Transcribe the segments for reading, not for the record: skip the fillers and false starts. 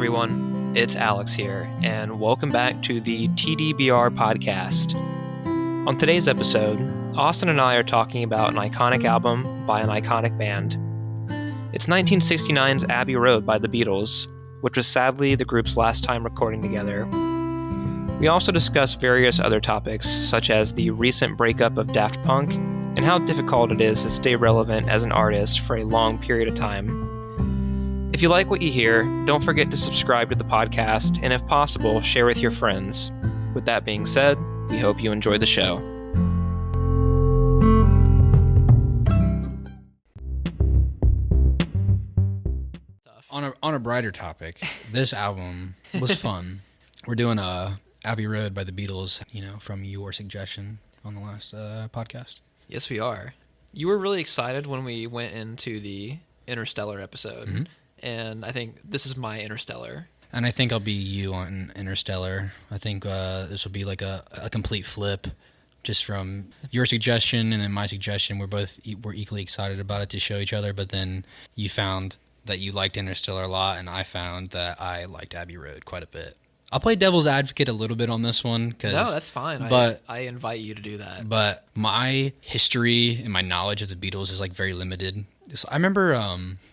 everyone, it's Alex here, and welcome back to the TDBR podcast. On today's episode, Austin and I are talking about an iconic album by an iconic band. It's 1969's Abbey Road by the Beatles, which was sadly the group's last time recording together. We also discuss various other topics, such as the recent breakup of Daft Punk, and how difficult it is to stay relevant as an artist for a long period of time. If you like what you hear, don't forget to subscribe to the podcast, and if possible, share with your friends. With that being said, we hope you enjoy the show. On a brighter topic, this album was fun. We're doing Abbey Road by the Beatles, from your suggestion on the last podcast. Yes, we are. You were really excited when we went into the Interstellar episode. Mm-hmm. And I think this is my Interstellar. And I think I'll be you on Interstellar. I think this will be like a complete flip, just from your suggestion and then my suggestion. We're equally excited about it to show each other, but then you found that you liked Interstellar a lot, and I found that I liked Abbey Road quite a bit. I'll play devil's advocate a little bit on this one. No, that's fine. But I invite you to do that. But my history and my knowledge of the Beatles is very limited. I remember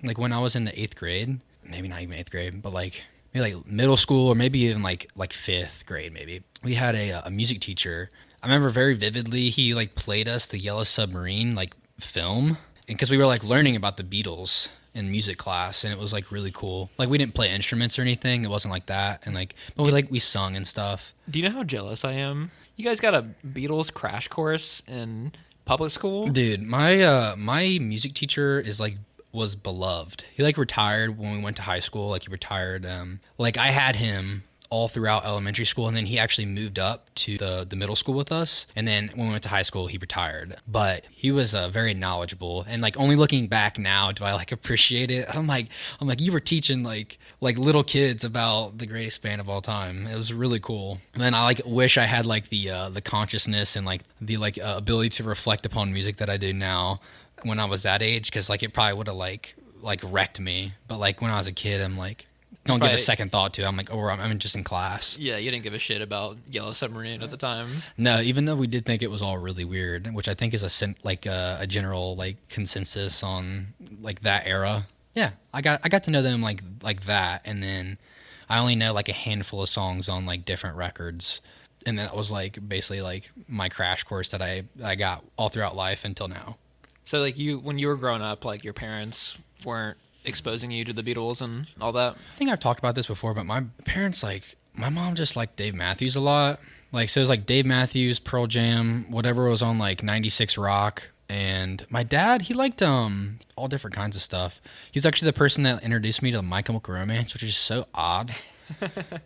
when I was in the 8th grade, maybe not even 8th grade, but maybe middle school or maybe even like 5th grade maybe. We had a music teacher. I remember very vividly he played us the Yellow Submarine film, and because we were learning about the Beatles in music class, and it was really cool. We didn't play instruments or anything. It wasn't like that, and but we sung and stuff. Do you know how jealous I am? You guys got a Beatles crash course in public school? Dude, my music teacher was beloved. He retired when we went to high school. He retired. I had him all throughout elementary school, and then he actually moved up to the middle school with us, and then when we went to high school he retired. But he was very knowledgeable, and only looking back now do I appreciate it. I'm like you were teaching little kids about the greatest band of all time. It was really cool. And I wish I had the consciousness and the ability to reflect upon music that I do now when I was that age, because it probably would have wrecked me. But when I was a kid, I'm don't give a second thought to it. I'm just in class. Yeah, you didn't give a shit about Yellow Submarine at the time. No, even though we did think it was all really weird, which I think is a general consensus on that era. Yeah, I got to know them like that, and then I only know a handful of songs on different records, and that was basically my crash course that I got all throughout life until now. So when you were growing up, your parents weren't exposing you to the Beatles and all that? I think I've talked about this before, but my parents my mom just liked Dave Matthews a lot. So it was Dave Matthews, Pearl Jam, whatever was on 96 Rock. And my dad, he liked all different kinds of stuff. He's actually the person that introduced me to My Chemical Romance, which is so odd.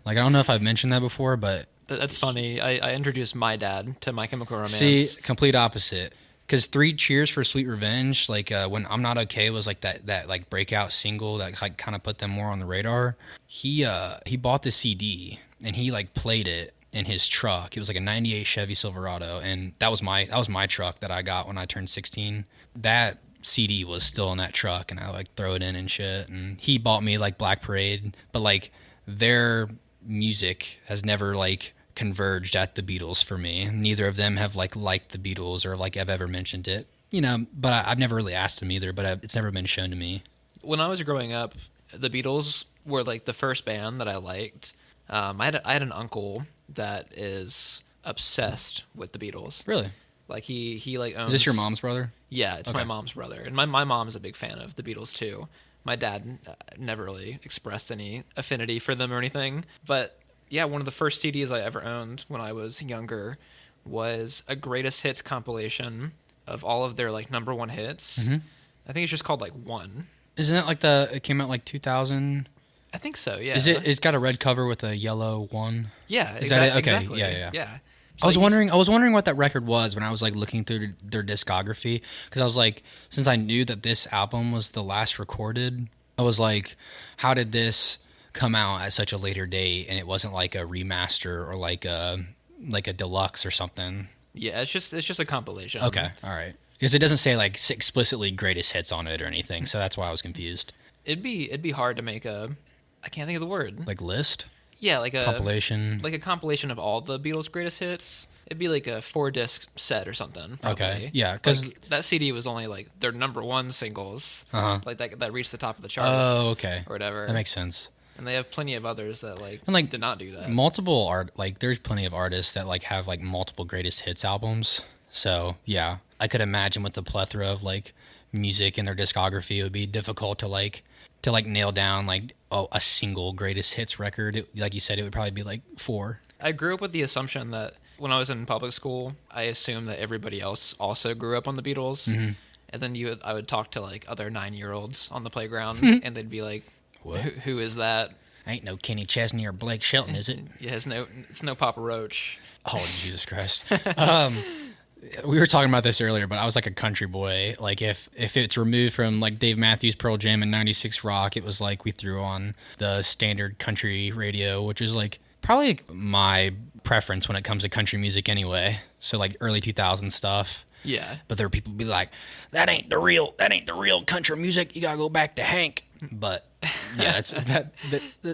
I don't know if I've mentioned that before, but that's funny. I introduced my dad to My Chemical Romance. See, complete opposite. Because 3 Cheers for Sweet Revenge, when I'm Not Okay was that breakout single that kind of put them more on the radar. He bought the CD and he played it in his truck. It was a '98 Chevy Silverado, and that was my truck that I got when I turned 16. That CD was still in that truck, and I throw it in and shit. And he bought me Black Parade, but their music has never converged at the Beatles for me. Neither of them have liked the Beatles or I've ever mentioned it, but I've never really asked them either, but it's never been shown to me. When I was growing up, the Beatles were the first band that I liked. I had an uncle that is obsessed with the Beatles. Really? He owns... Is this your mom's brother? Yeah, it's okay. My mom's brother, and my mom is a big fan of the Beatles too. My dad never really expressed any affinity for them or anything, but yeah, one of the first CDs I ever owned when I was younger was a greatest hits compilation of all of their number one hits. Mm-hmm. I think it's just called One. Isn't it it came out 2000? I think so. Yeah. It's got a red cover with a yellow one. Yeah. Is that it? Okay. Exactly. Yeah. So I was wondering what that record was when I was looking through their discography, because I was since I knew that this album was the last recorded, I was how did this come out at such a later date and it wasn't a remaster or a deluxe or something? Yeah, it's just a compilation. Okay, all right. Because it doesn't say explicitly greatest hits on it or anything, so that's why I was confused. It'd be hard to make a I can't think of the word. Like list? Yeah, like a compilation. Like a compilation of all the Beatles' greatest hits. It'd be like a 4-disc set or something. Probably. Okay, yeah, because like, that CD was only like their number one singles, like that reached the top of the charts. Oh, okay, or whatever. That makes sense. And they have plenty of others that did not do that. Multiple there's plenty of artists that like have like multiple greatest hits albums. So yeah, I could imagine with the plethora of like music in their discography, it would be difficult to nail down like a single greatest hits record. Like you said, it would probably be like 4. I grew up with the assumption that when I was in public school, I assumed that everybody else also grew up on the Beatles. Mm-hmm. And then I would talk to like other 9-year-olds on the playground, and they'd be like, "What? Who is that?" Ain't no Kenny Chesney or Blake Shelton, is it? Yeah, it's no Papa Roach. Oh, Jesus Christ. We were talking about this earlier, but I was like a country boy. Like if it's removed from like Dave Matthews Pearl Jam and 96 Rock, it was like we threw on the standard country radio, which is like probably my preference when it comes to country music anyway. So like early 2000s stuff. Yeah. But there are people who be like, that ain't the real country music. You gotta go back to Hank. But yeah,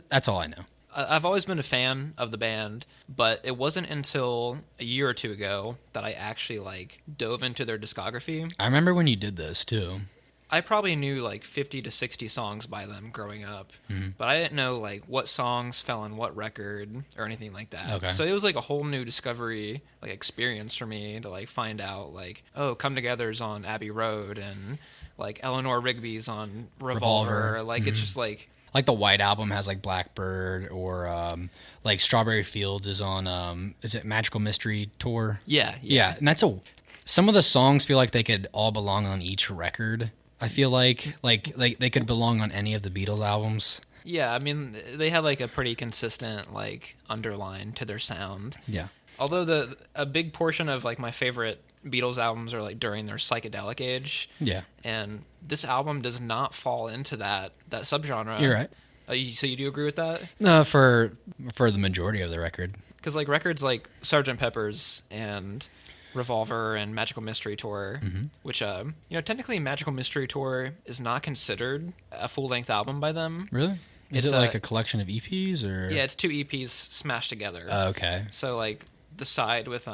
that's all I know. I've always been a fan of the band, but it wasn't until a year or two ago that I actually like dove into their discography. I remember when you did this too. I probably knew like 50 to 60 songs by them growing up, but I didn't know like what songs fell on what record or anything like that. Okay. So it was like a whole new discovery like experience for me to like find out like, oh, Come Together's on Abbey Road and like Eleanor Rigby's on Revolver. Like it's just like the White Album has like Blackbird, or like Strawberry Fields is on is it Magical Mystery Tour? Yeah. And some of the songs feel like they could all belong on each record. I feel like they could belong on any of the Beatles albums. Yeah, I mean they have like a pretty consistent like underline to their sound. Yeah. Although a big portion of like my favorite Beatles albums are like during their psychedelic age. Yeah. And this album does not fall into that subgenre. You're right. So you do agree with that? No, for the majority of the record. Because like records like Sgt. Pepper's and Revolver and Magical Mystery Tour, which technically Magical Mystery Tour is not considered a full-length album by them. Really? Is it like a collection of EPs or? Yeah, it's 2 EPs smashed together. Oh, okay. So like the side with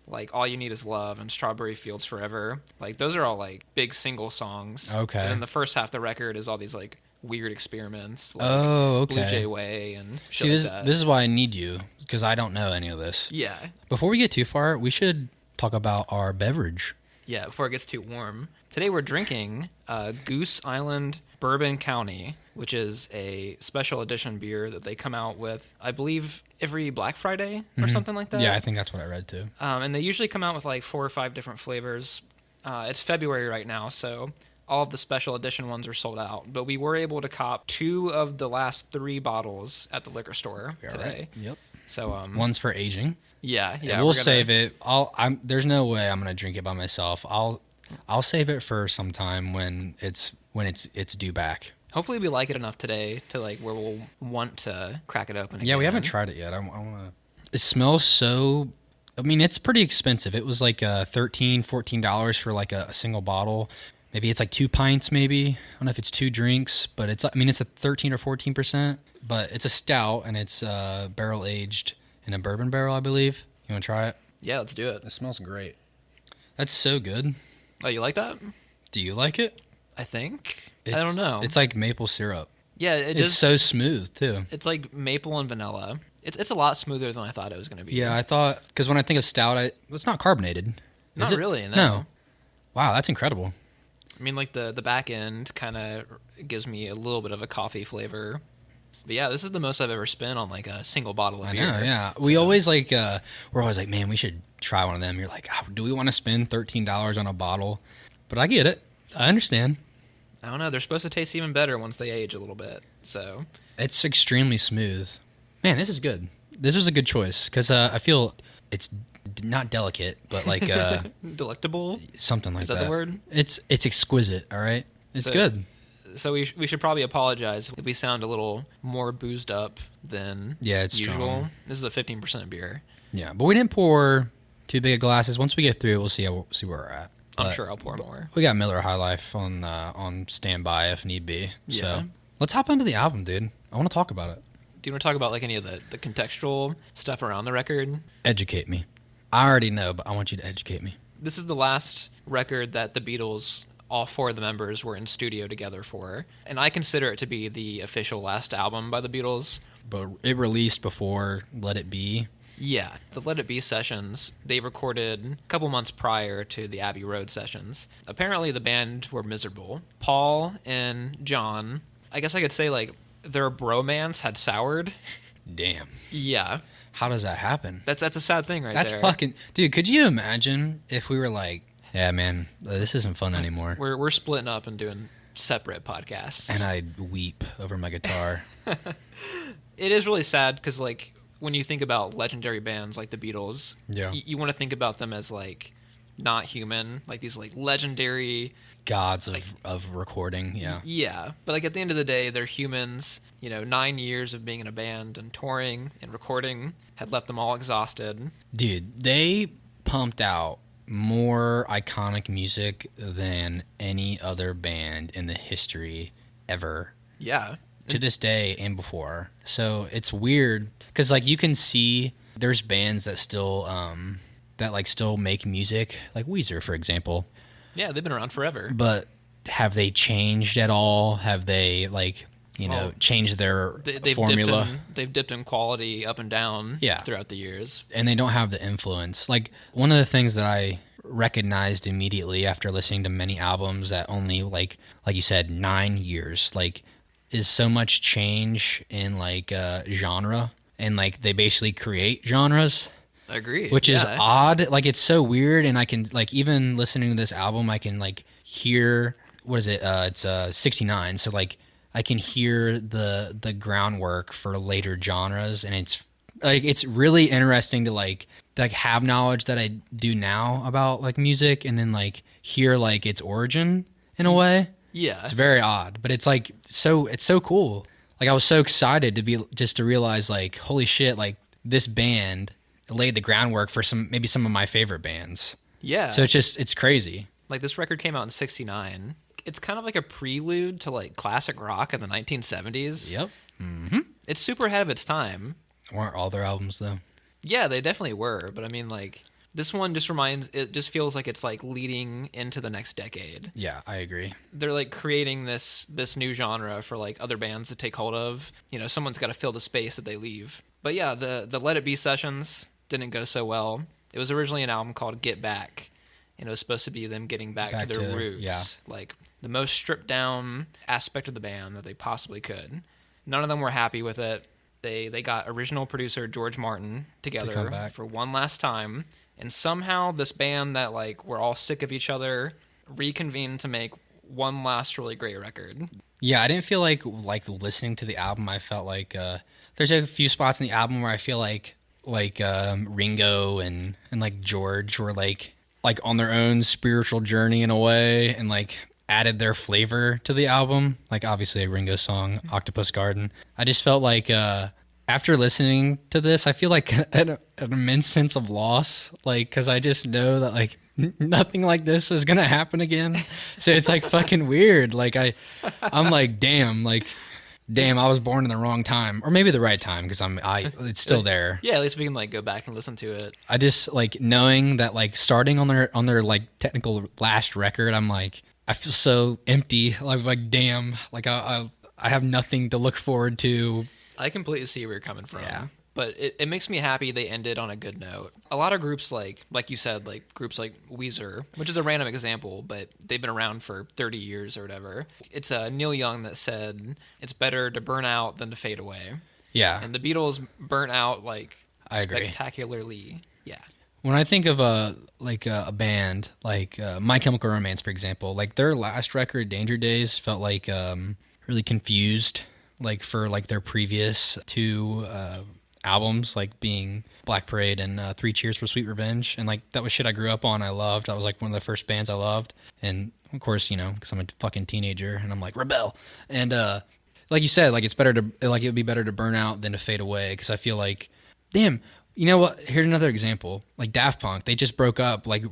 like All You Need Is Love and Strawberry Fields Forever, like those are all like big single songs. Okay. And then the first half of the record is all these like weird experiments, like okay. Blue Jay Way and shit. See, like that. This is why I need you, because I don't know any of this. Yeah. Before we get too far, we should talk about our beverage. Yeah, before it gets too warm. Today we're drinking Goose Island Bourbon County, which is a special edition beer that they come out with, I believe, every Black Friday or something like that. Yeah, I think that's what I read too. And they usually come out with like 4 or 5 different flavors. It's February right now, so all of the special edition ones are sold out. But we were able to cop 2 of the last 3 bottles at the liquor store today. Right. Yep. So one's for aging. Yeah. We'll save it. There's no way I'm gonna drink it by myself. I'll save it for some time when it's due back. Hopefully we like it enough today to like where we'll want to crack it open again. Yeah, we haven't tried it yet. I wanna. It smells so. I mean, it's pretty expensive. It was like $13-14 for like a single bottle. Maybe it's like 2 pints. Maybe I don't know if it's 2 drinks, but it's a 13 or 14%. But it's a stout and it's barrel aged in a bourbon barrel, I believe. You want to try it? Yeah, let's do it. It smells great. That's so good. Oh, you like that? Do you like it? I think. I don't know. It's like maple syrup. Yeah, it's so smooth too. It's like maple and vanilla. It's a lot smoother than I thought it was going to be. Yeah, I thought, because when I think of stout, it's not carbonated. Not really, No. Wow, that's incredible. I mean, like the back end kind of gives me a little bit of a coffee flavor. But yeah, this is the most I've ever spent on like a single bottle of beer. I know, yeah. We always like, we're always like, man, we should try one of them. You're like, oh, do we want to spend $13 on a bottle? But I get it. I understand. I don't know. They're supposed to taste even better once they age a little bit. So it's extremely smooth. Man, this is good. This was a good choice because I feel it's not delicate, but like delectable. Something like that. Is that the word? It's exquisite. All right, it's good. So we should probably apologize if we sound a little more boozed up than it's usual. Strong. This is a 15% beer. Yeah, but we didn't pour too big of glasses. Once we get through, we'll see where we're at. I'm sure I'll pour more. We got Miller High Life on standby if need be. Yeah. So Let's hop into the album, dude. I want to talk about it. Do you want to talk about like any of the contextual stuff around the record? Educate me. I already know, but I want you to educate me. This is the last record that the Beatles, all 4 of the members, were in studio together for. And I consider it to be the official last album by the Beatles. But it released before Let It Be. Yeah, the Let It Be sessions, they recorded a couple months prior to the Abbey Road sessions. Apparently the band were miserable. Paul and John, I guess I could say like their bromance had soured. Damn. Yeah. How does that happen? That's a sad thing right That's there. fucking... Dude, could you imagine if we were like, yeah, man, this isn't fun anymore. We're splitting up and doing separate podcasts. And I'd weep over my guitar. It is really sad because, like, when you think about legendary bands like the Beatles, Yeah. you want to think about them as, like, not human, like these, like, legendary... Gods of recording, yeah. Yeah, but, like, at the end of the day, they're humans. 9 years of being in a band and touring and recording had left them all exhausted. Dude, they pumped out more iconic music than any other band in the history ever. Yeah. To this day and before. So it's weird because like you can see there's bands that still still make music, like Weezer, for example. Yeah, they've been around forever. But have they changed at all? Have they changed their formula? They've dipped in quality up and down throughout the years. And they don't have the influence. Like one of the things that I recognized immediately after listening to many albums that only like you said 9 years is so much change in genre, and like they basically create genres. I agree. Which is odd. Like it's so weird, and I can like even listening to this album I can like hear what is it? It's 69. So like I can hear the groundwork for later genres, and it's really interesting to like have knowledge that I do now about like music, and then like hear like its origin in a way. Yeah, it's very odd, but it's like it's so cool. Like I was so excited to realize like holy shit, like this band laid the groundwork for some of my favorite bands. Yeah. So it's crazy. Like this record came out in 69. It's kind of like a prelude to like classic rock in the 1970s. Yep. Mm-hmm. It's super ahead of its time. Weren't all their albums though? Yeah, they definitely were. But I mean, like this one it just feels like it's like leading into the next decade. Yeah, I agree. They're like creating this new genre for like other bands to take hold of. Someone's got to fill the space that they leave. But yeah, the Let It Be sessions didn't go so well. It was originally an album called Get Back, and it was supposed to be them getting back to their roots, like the most stripped down aspect of the band that they possibly could. None of them were happy with it. They got original producer George Martin together for one last time, and somehow this band that like were all sick of each other reconvened to make one last really great record. Yeah, I didn't feel like listening to the album. I felt like there's a few spots in the album where I feel like Ringo and like George were like on their own spiritual journey in a way, and like added their flavor to the album. Like obviously a Ringo song, Octopus Garden. I just felt like after listening to this, I feel like an immense sense of loss, like because I just know that like nothing like this is gonna happen again. So it's like fucking weird. Like I'm like damn, I was born in the wrong time, or maybe the right time because it's still there. Yeah, at least we can like go back and listen to it. I just like knowing that like starting on their like technical last record, I'm like I feel so empty. Like damn, like I have nothing to look forward to. I completely see where you're coming from. Yeah. But it makes me happy they ended on a good note. A lot of groups like you said, like groups like Weezer, which is a random example, but they've been around for 30 years or whatever. It's Neil Young that said it's better to burn out than to fade away. Yeah. And the Beatles burnt out like I agree. Spectacularly. Yeah. When I think of a band like My Chemical Romance, for example, like their last record, Danger Days, felt like really confused, like for like their previous two albums, like being Black Parade and 3 Cheers for Sweet Revenge, and like that was shit I grew up on. I loved. That was like one of the first bands I loved, and of course, because I'm a fucking teenager and I'm like rebel. And like you said, like it's better to like it would be better to burn out than to fade away, because I feel like, damn. You know what? Here's another example. Like Daft Punk, they just broke up like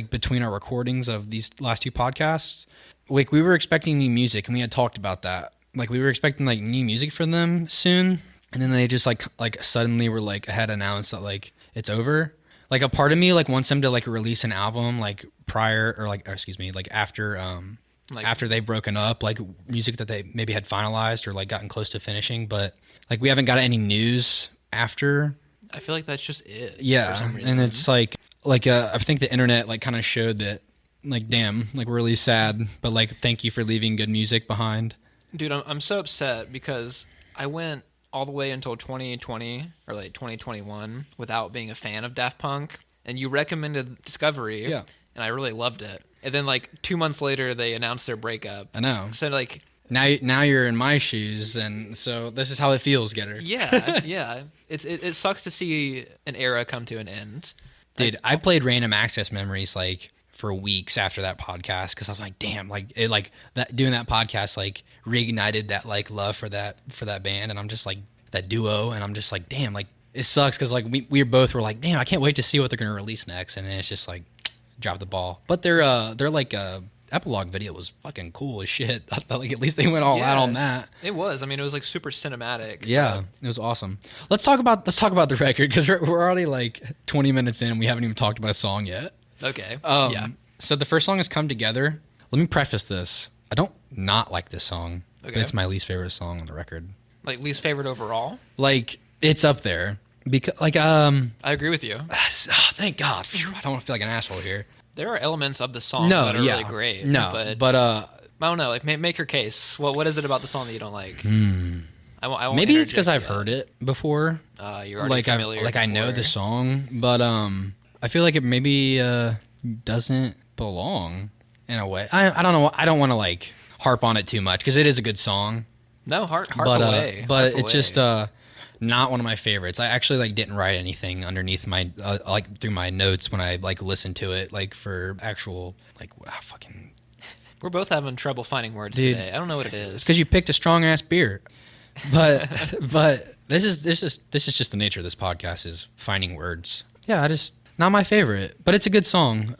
between our recordings of these last two podcasts. Like we were expecting new music, and we had talked about that. like we were expecting like new music from them soon, and then they just like suddenly were like had announced that like it's over. Like a part of me like wants them to like release an album like prior or like, or excuse me, like after after they've broken up, like music that they maybe had finalized or like gotten close to finishing, but like we haven't got any news after. I feel like that's just it. Yeah, for some reason. and it's like I think the internet like kind of showed that like damn, like we're really sad, but like thank you for leaving good music behind. Dude, I'm so upset because I went all the way until 2020 or like 2021 without being a fan of Daft Punk, and you recommended Discovery, Yeah. and I really loved it. And then like 2 months later, they announced their breakup. I know. So like, Now you're in my shoes, and so this is how it feels, Getter. yeah. It sucks to see an era come to an end. Dude, I played Random Access Memories like for weeks after that podcast because I was like, damn, like it like that doing that podcast like reignited that like love for that band, and I'm just like that duo, and I'm just like, damn, like it sucks because like we both were like, damn, I can't wait to see what they're gonna release next, and then it's just like drop the ball. But their like epilogue video was fucking cool as shit. I thought like at least they went all out on that. It was. I mean, it was like super cinematic. Yeah, it was awesome. Let's talk about the record because we're already like 20 minutes in and we haven't even talked about a song yet. Okay. Yeah. So the first song is Come Together. Let me preface this. I don't not like this song. Okay. But it's my least favorite song on the record. Like least favorite overall? Like it's up there because like I agree with you. thank God. I don't want to feel like an asshole here. There are elements of the song that are really great. No, but I don't know. Like make your case. What is it about the song that you don't like? I won't Maybe it's because interject I've heard it before. You're already familiar. I know the song, but I feel like it maybe doesn't belong in a way. I don't know. I don't want to like harp on it too much because it is a good song. No, harp away. But harp it's just not one of my favorites. I actually like didn't write anything underneath my like through my notes when I like listened to it like for actual like fucking. We're both having trouble finding words today. I don't know what it is. It's because you picked a strong ass beer. But this is just the nature of this podcast is finding words. Yeah, not my favorite, but it's a good song.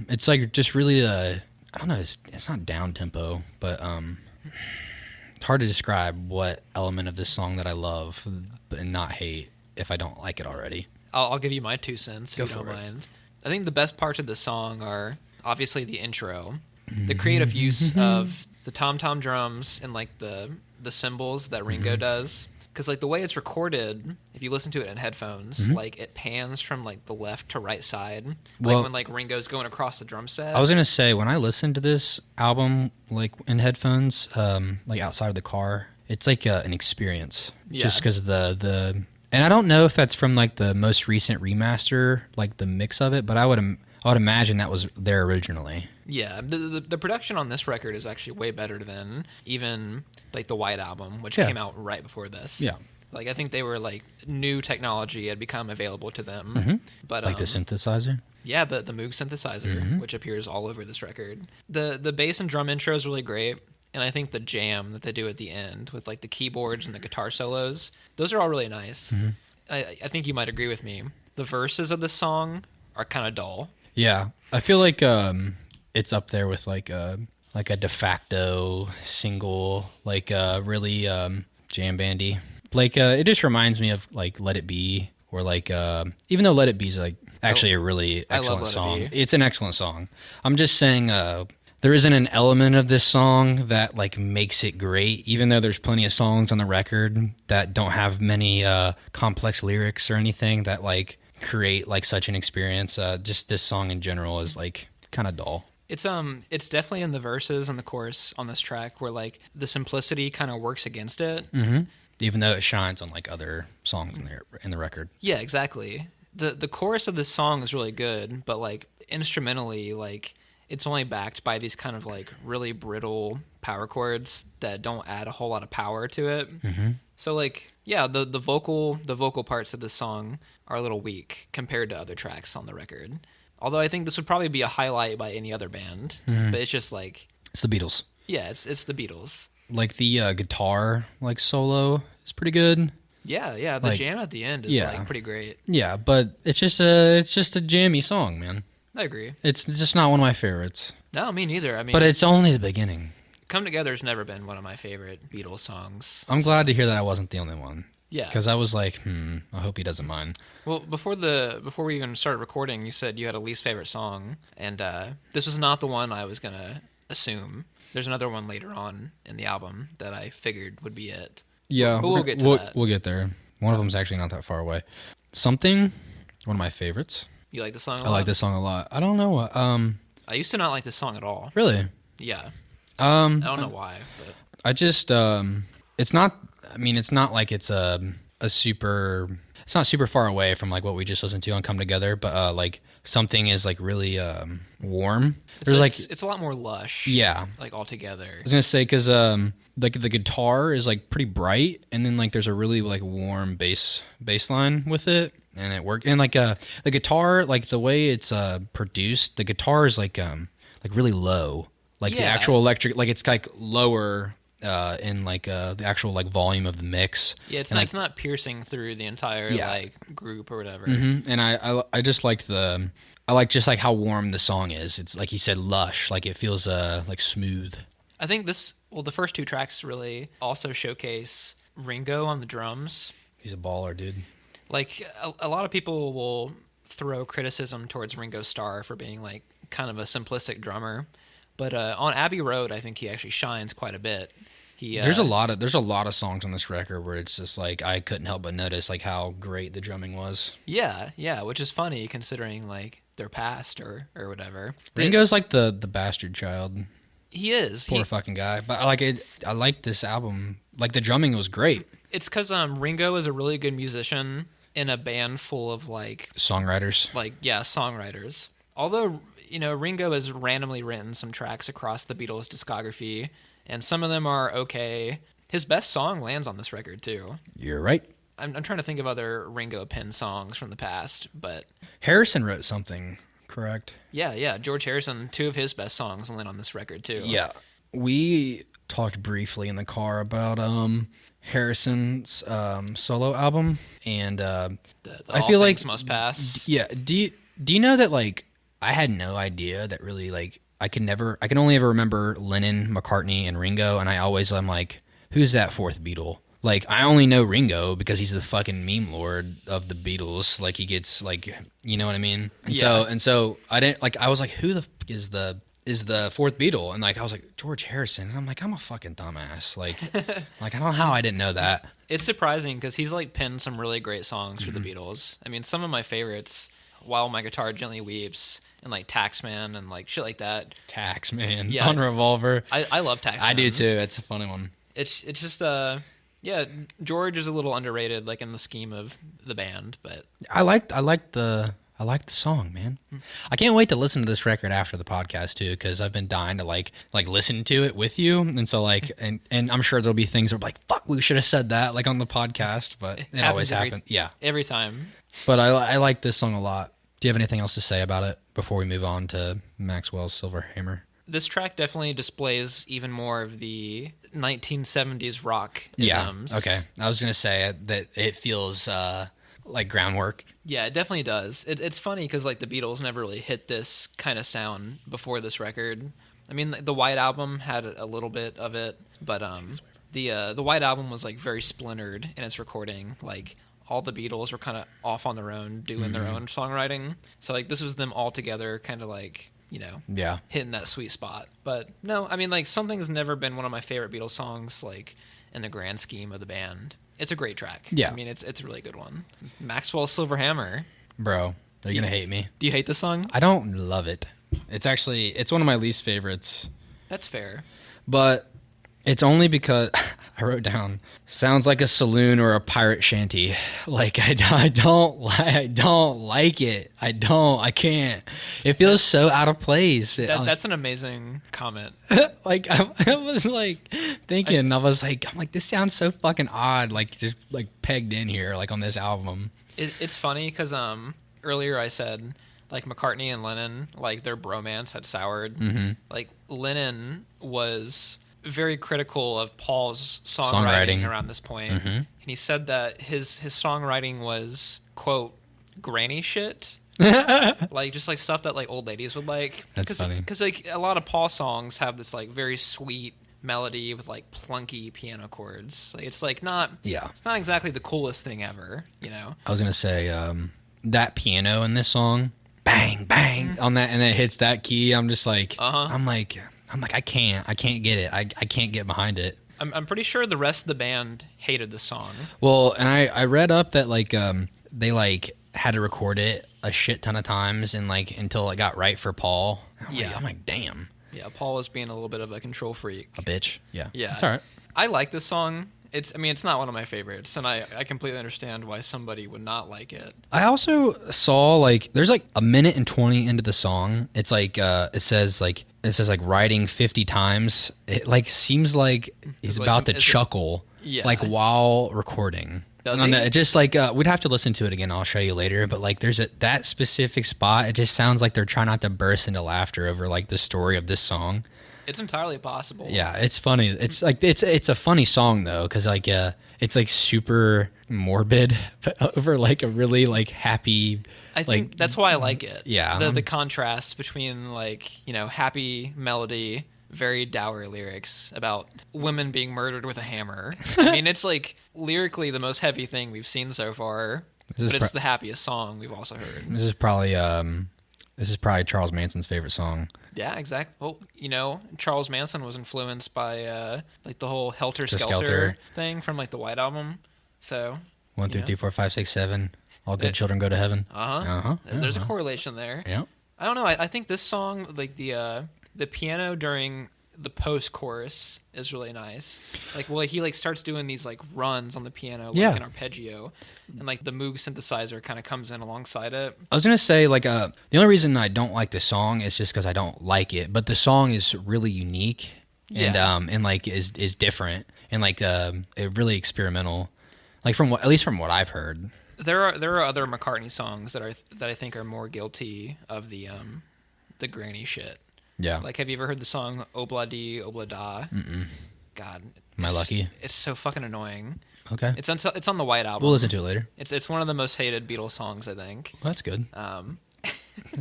It's like just really I don't know. It's not down tempo, but it's hard to describe what element of this song that I love and not hate if I don't like it already. I'll give you my 2 cents if you don't mind. I think the best parts of the song are obviously the intro, the creative use of the tom-tom drums and like the cymbals that Ringo does. Because like the way it's recorded, if you listen to it in headphones, like it pans from like the left to right side. Like when like Ringo's going across the drum set. I was gonna say when I listened to this album like in headphones, like outside of the car, it's like an experience. Yeah. Just because the and I don't know if that's from like the most recent remaster, like the mix of it, but I would imagine that was there originally. Yeah, the production on this record is actually way better than even like the White Album, which came out right before this. Yeah. Like I think they were like new technology had become available to them. But Like the synthesizer? Yeah, the Moog synthesizer, which appears all over this record. The bass and drum intro is really great, and I think the jam that they do at the end with like the keyboards and the guitar solos, those are all really nice. I think you might agree with me. The verses of the song are kind of dull. Yeah. I feel like it's up there with like a de facto single, like really jam bandy. Like it just reminds me of like Let It Be, or like even though Let It Be is like actually a really excellent song. It's an excellent song. I'm just saying there isn't an element of this song that like makes it great, even though there's plenty of songs on the record that don't have many complex lyrics or anything that like create like such an experience. Just this song in general is like kind of dull. It's definitely in the verses and the chorus on this track where like the simplicity kind of works against it. Even though it shines on like other songs in the record. Yeah, exactly. The chorus of this song is really good, but like instrumentally, like it's only backed by these kind of like really brittle power chords that don't add a whole lot of power to it. So like, yeah, the vocal parts of the song are a little weak compared to other tracks on the record. Although I think this would probably be a highlight by any other band, but it's just like it's the Beatles. Yeah, it's the Beatles. Like the guitar like solo is pretty good. Yeah, the like, jam at the end is like pretty great. Yeah, but it's just a jammy song, man. I agree. It's just not one of my favorites. No, me neither. I mean, but it's only the beginning. Come Together's never been one of my favorite Beatles songs. I'm glad to hear that I wasn't the only one. Yeah. Because I was like, I hope he doesn't mind. Well, before we even started recording, you said you had a least favorite song, and this was not the one I was going to assume. There's another one later on in the album that I figured would be it. Yeah, but we'll get to that. We'll get there. One of them's actually not that far away. Something, one of my favorites. You like the song a lot? I like this song a lot. I don't know what. I used to not like this song at all. Really? Yeah. I don't know why, but I just it's not. I mean, it's not like it's a super. It's not super far away from like what we just listened to on Come Together, but like something is like really warm. There's it's a lot more lush. Yeah. Like altogether. I was gonna say because like the guitar is like pretty bright, and then like there's a really like warm bass line with it, and it worked. And like the guitar, like the way it's produced, the guitar is like really low. Like the actual electric, like it's like lower in like the actual like volume of the mix. Yeah, it's not piercing through the entire like group or whatever. Mm-hmm. And I just liked I like just like how warm the song is. It's like you said, lush. Like it feels like smooth. I think the first two tracks really also showcase Ringo on the drums. He's a baller, dude. Like a lot of people will throw criticism towards Ringo Starr for being like kind of a simplistic drummer. But on Abbey Road, I think he actually shines quite a bit. There's a lot of songs on this record where it's just like I couldn't help but notice like how great the drumming was. Yeah, which is funny considering like their past or whatever. Ringo's like the bastard child. He is. Poor fucking guy. But I like this album. Like the drumming was great. It's because Ringo is a really good musician in a band full of like songwriters. Songwriters. Although, Ringo has randomly written some tracks across the Beatles' discography, and some of them are okay. His best song lands on this record, too. You're right. I'm trying to think of other Ringo pen songs from the past, but... Harrison wrote something, correct? Yeah. George Harrison, two of his best songs land on this record, too. Yeah. We talked briefly in the car about Harrison's solo album, and I feel like... Must Pass. Yeah. Do you know that, like, I had no idea that really, like, I can only ever remember Lennon, McCartney, and Ringo, and I'm like, who's that fourth Beatle? Like, I only know Ringo because he's the fucking meme lord of the Beatles. Like, he gets, like, you know what I mean? And so I didn't, like, I was like, who the fuck is the fourth Beatle? And, like, I was like, George Harrison. And I'm like, I'm a fucking dumbass. Like, I don't know how I didn't know that. It's surprising because he's, like, penned some really great songs for the Beatles. I mean, some of my favorites, While My Guitar Gently Weeps, and like Taxman and like shit like that. Taxman, yeah, on Revolver. I love Taxman. I do too. It's a funny one. It's just George is a little underrated, like in the scheme of the band, but I like the song, man. I can't wait to listen to this record after the podcast too, because I've been dying to like listen to it with you, and so like and I'm sure there'll be things that are like, fuck, we should have said that like on the podcast, but it always happens. Yeah, every time. But I like this song a lot. Do you have anything else to say about it before we move on to Maxwell's Silver Hammer? This track definitely displays even more of the 1970s rock isms. Yeah, okay. I was going to say that it feels like groundwork. Yeah, it definitely does. It's funny because like the Beatles never really hit this kind of sound before this record. I mean, the White Album had a little bit of it, but the White Album was like very splintered in its recording. Like, all the Beatles were kind of off on their own, doing their own songwriting. So, like, this was them all together, kind of like, hitting that sweet spot. But, no, I mean, like, Something's never been one of my favorite Beatles songs, like, in the grand scheme of the band. It's a great track. Yeah. I mean, it's a really good one. Maxwell's Silver Hammer. Bro, are you going to hate me? Do you hate the song? I don't love it. It's one of my least favorites. That's fair. But it's only because I wrote down, sounds like a saloon or a pirate shanty. Like, I don't like it. I can't. It feels so out of place. That's an amazing comment. Like, I was like thinking, I'm like, this sounds so fucking odd. Like, just like pegged in here, like on this album. It's funny because earlier I said, like, McCartney and Lennon, like, their bromance had soured. Mm-hmm. Like, Lennon was very critical of Paul's songwriting around this point. Mm-hmm. And he said that his songwriting was, quote, granny shit. Like, just like stuff that like old ladies would like. That's funny. Because like a lot of Paul songs have this like very sweet melody with like plunky piano chords. Like it's like not Yeah. it's not exactly the coolest thing ever, you know. I was gonna say that piano in this song, bang bang on that, and it hits that key. I'm just like, I'm like I can't get it. I can't get behind it. I'm pretty sure the rest of the band hated the song. Well, and I read up that like they like had to record it a shit ton of times and like until it got right for Paul. I'm like, damn. Yeah, Paul was being a little bit of a control freak. A bitch. Yeah. Yeah. It's all right. I like this song. It's not one of my favorites, and I completely understand why somebody would not like it. I also saw like there's like a minute and 20 into the song. It's like it says like writing 50 times. It like seems like he's about to chuckle like while recording. Does he? It just like we'd have to listen to it again. I'll show you later. But like there's that specific spot. It just sounds like they're trying not to burst into laughter over like the story of this song. It's entirely possible. Yeah, it's funny. It's like it's a funny song though, because like it's like super morbid, but over like a really like happy. I think that's why I like it. Yeah, the contrast between like happy melody, very dour lyrics about women being murdered with a hammer. I mean, it's like lyrically the most heavy thing we've seen so far, but it's the happiest song we've also heard. This is probably Charles Manson's favorite song. Yeah, exactly. Well, Charles Manson was influenced by like the whole Helter Skelter thing from like the White Album. So 1, 2, 3, 4, 5, 6, 7. All good children go to heaven. There's a correlation there. Yeah. I don't know. I think this song, like the piano during the post-chorus is really nice. Like, well, he like starts doing these like runs on the piano, like an arpeggio, and like the Moog synthesizer kind of comes in alongside it. I was gonna say like the only reason I don't like the song is just because I don't like it, but the song is really unique and like is different and like really experimental, like at least from what I've heard. There are other McCartney songs that I think are more guilty of the granny shit. Yeah. Like, have you ever heard the song Obla Di, Obla Da? Mm-mm. God. Am I lucky? It's so fucking annoying. Okay. It's on the White Album. We'll listen to it later. It's one of the most hated Beatles songs, I think. Well, that's good. That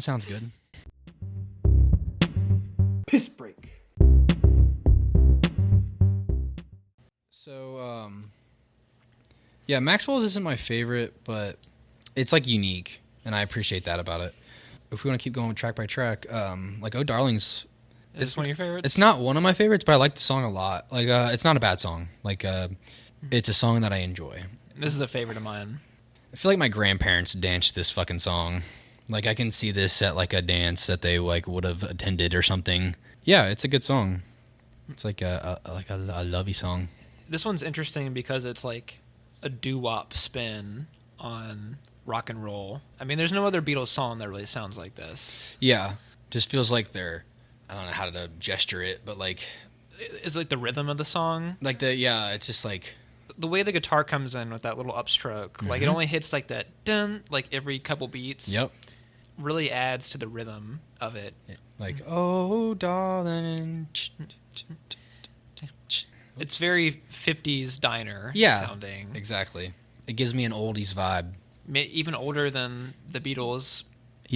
sounds good. Piss break. So, yeah, Maxwell's isn't my favorite, but it's like unique, and I appreciate that about it. If we want to keep going track by track, like "Oh Darling's," it's one of your favorites. It's not one of my favorites, but I like the song a lot. Like, it's not a bad song. Like, it's a song that I enjoy. This is a favorite of mine. I feel like my grandparents danced this fucking song. Like, I can see this at like a dance that they like would have attended or something. Yeah, it's a good song. It's like a lovey song. This one's interesting because it's like a doo-wop spin on rock and roll. I mean, there's no other Beatles song that really sounds like this. Yeah, just feels like I don't know how to gesture it, but like it's like the rhythm of the song. Like it's just like the way the guitar comes in with that little upstroke. Like it only hits like that dun like every couple beats. Yep. Really adds to the rhythm of it. Like, oh darling. It's very 50s diner sounding. Exactly. It gives me an oldies vibe. Even older than the Beatles'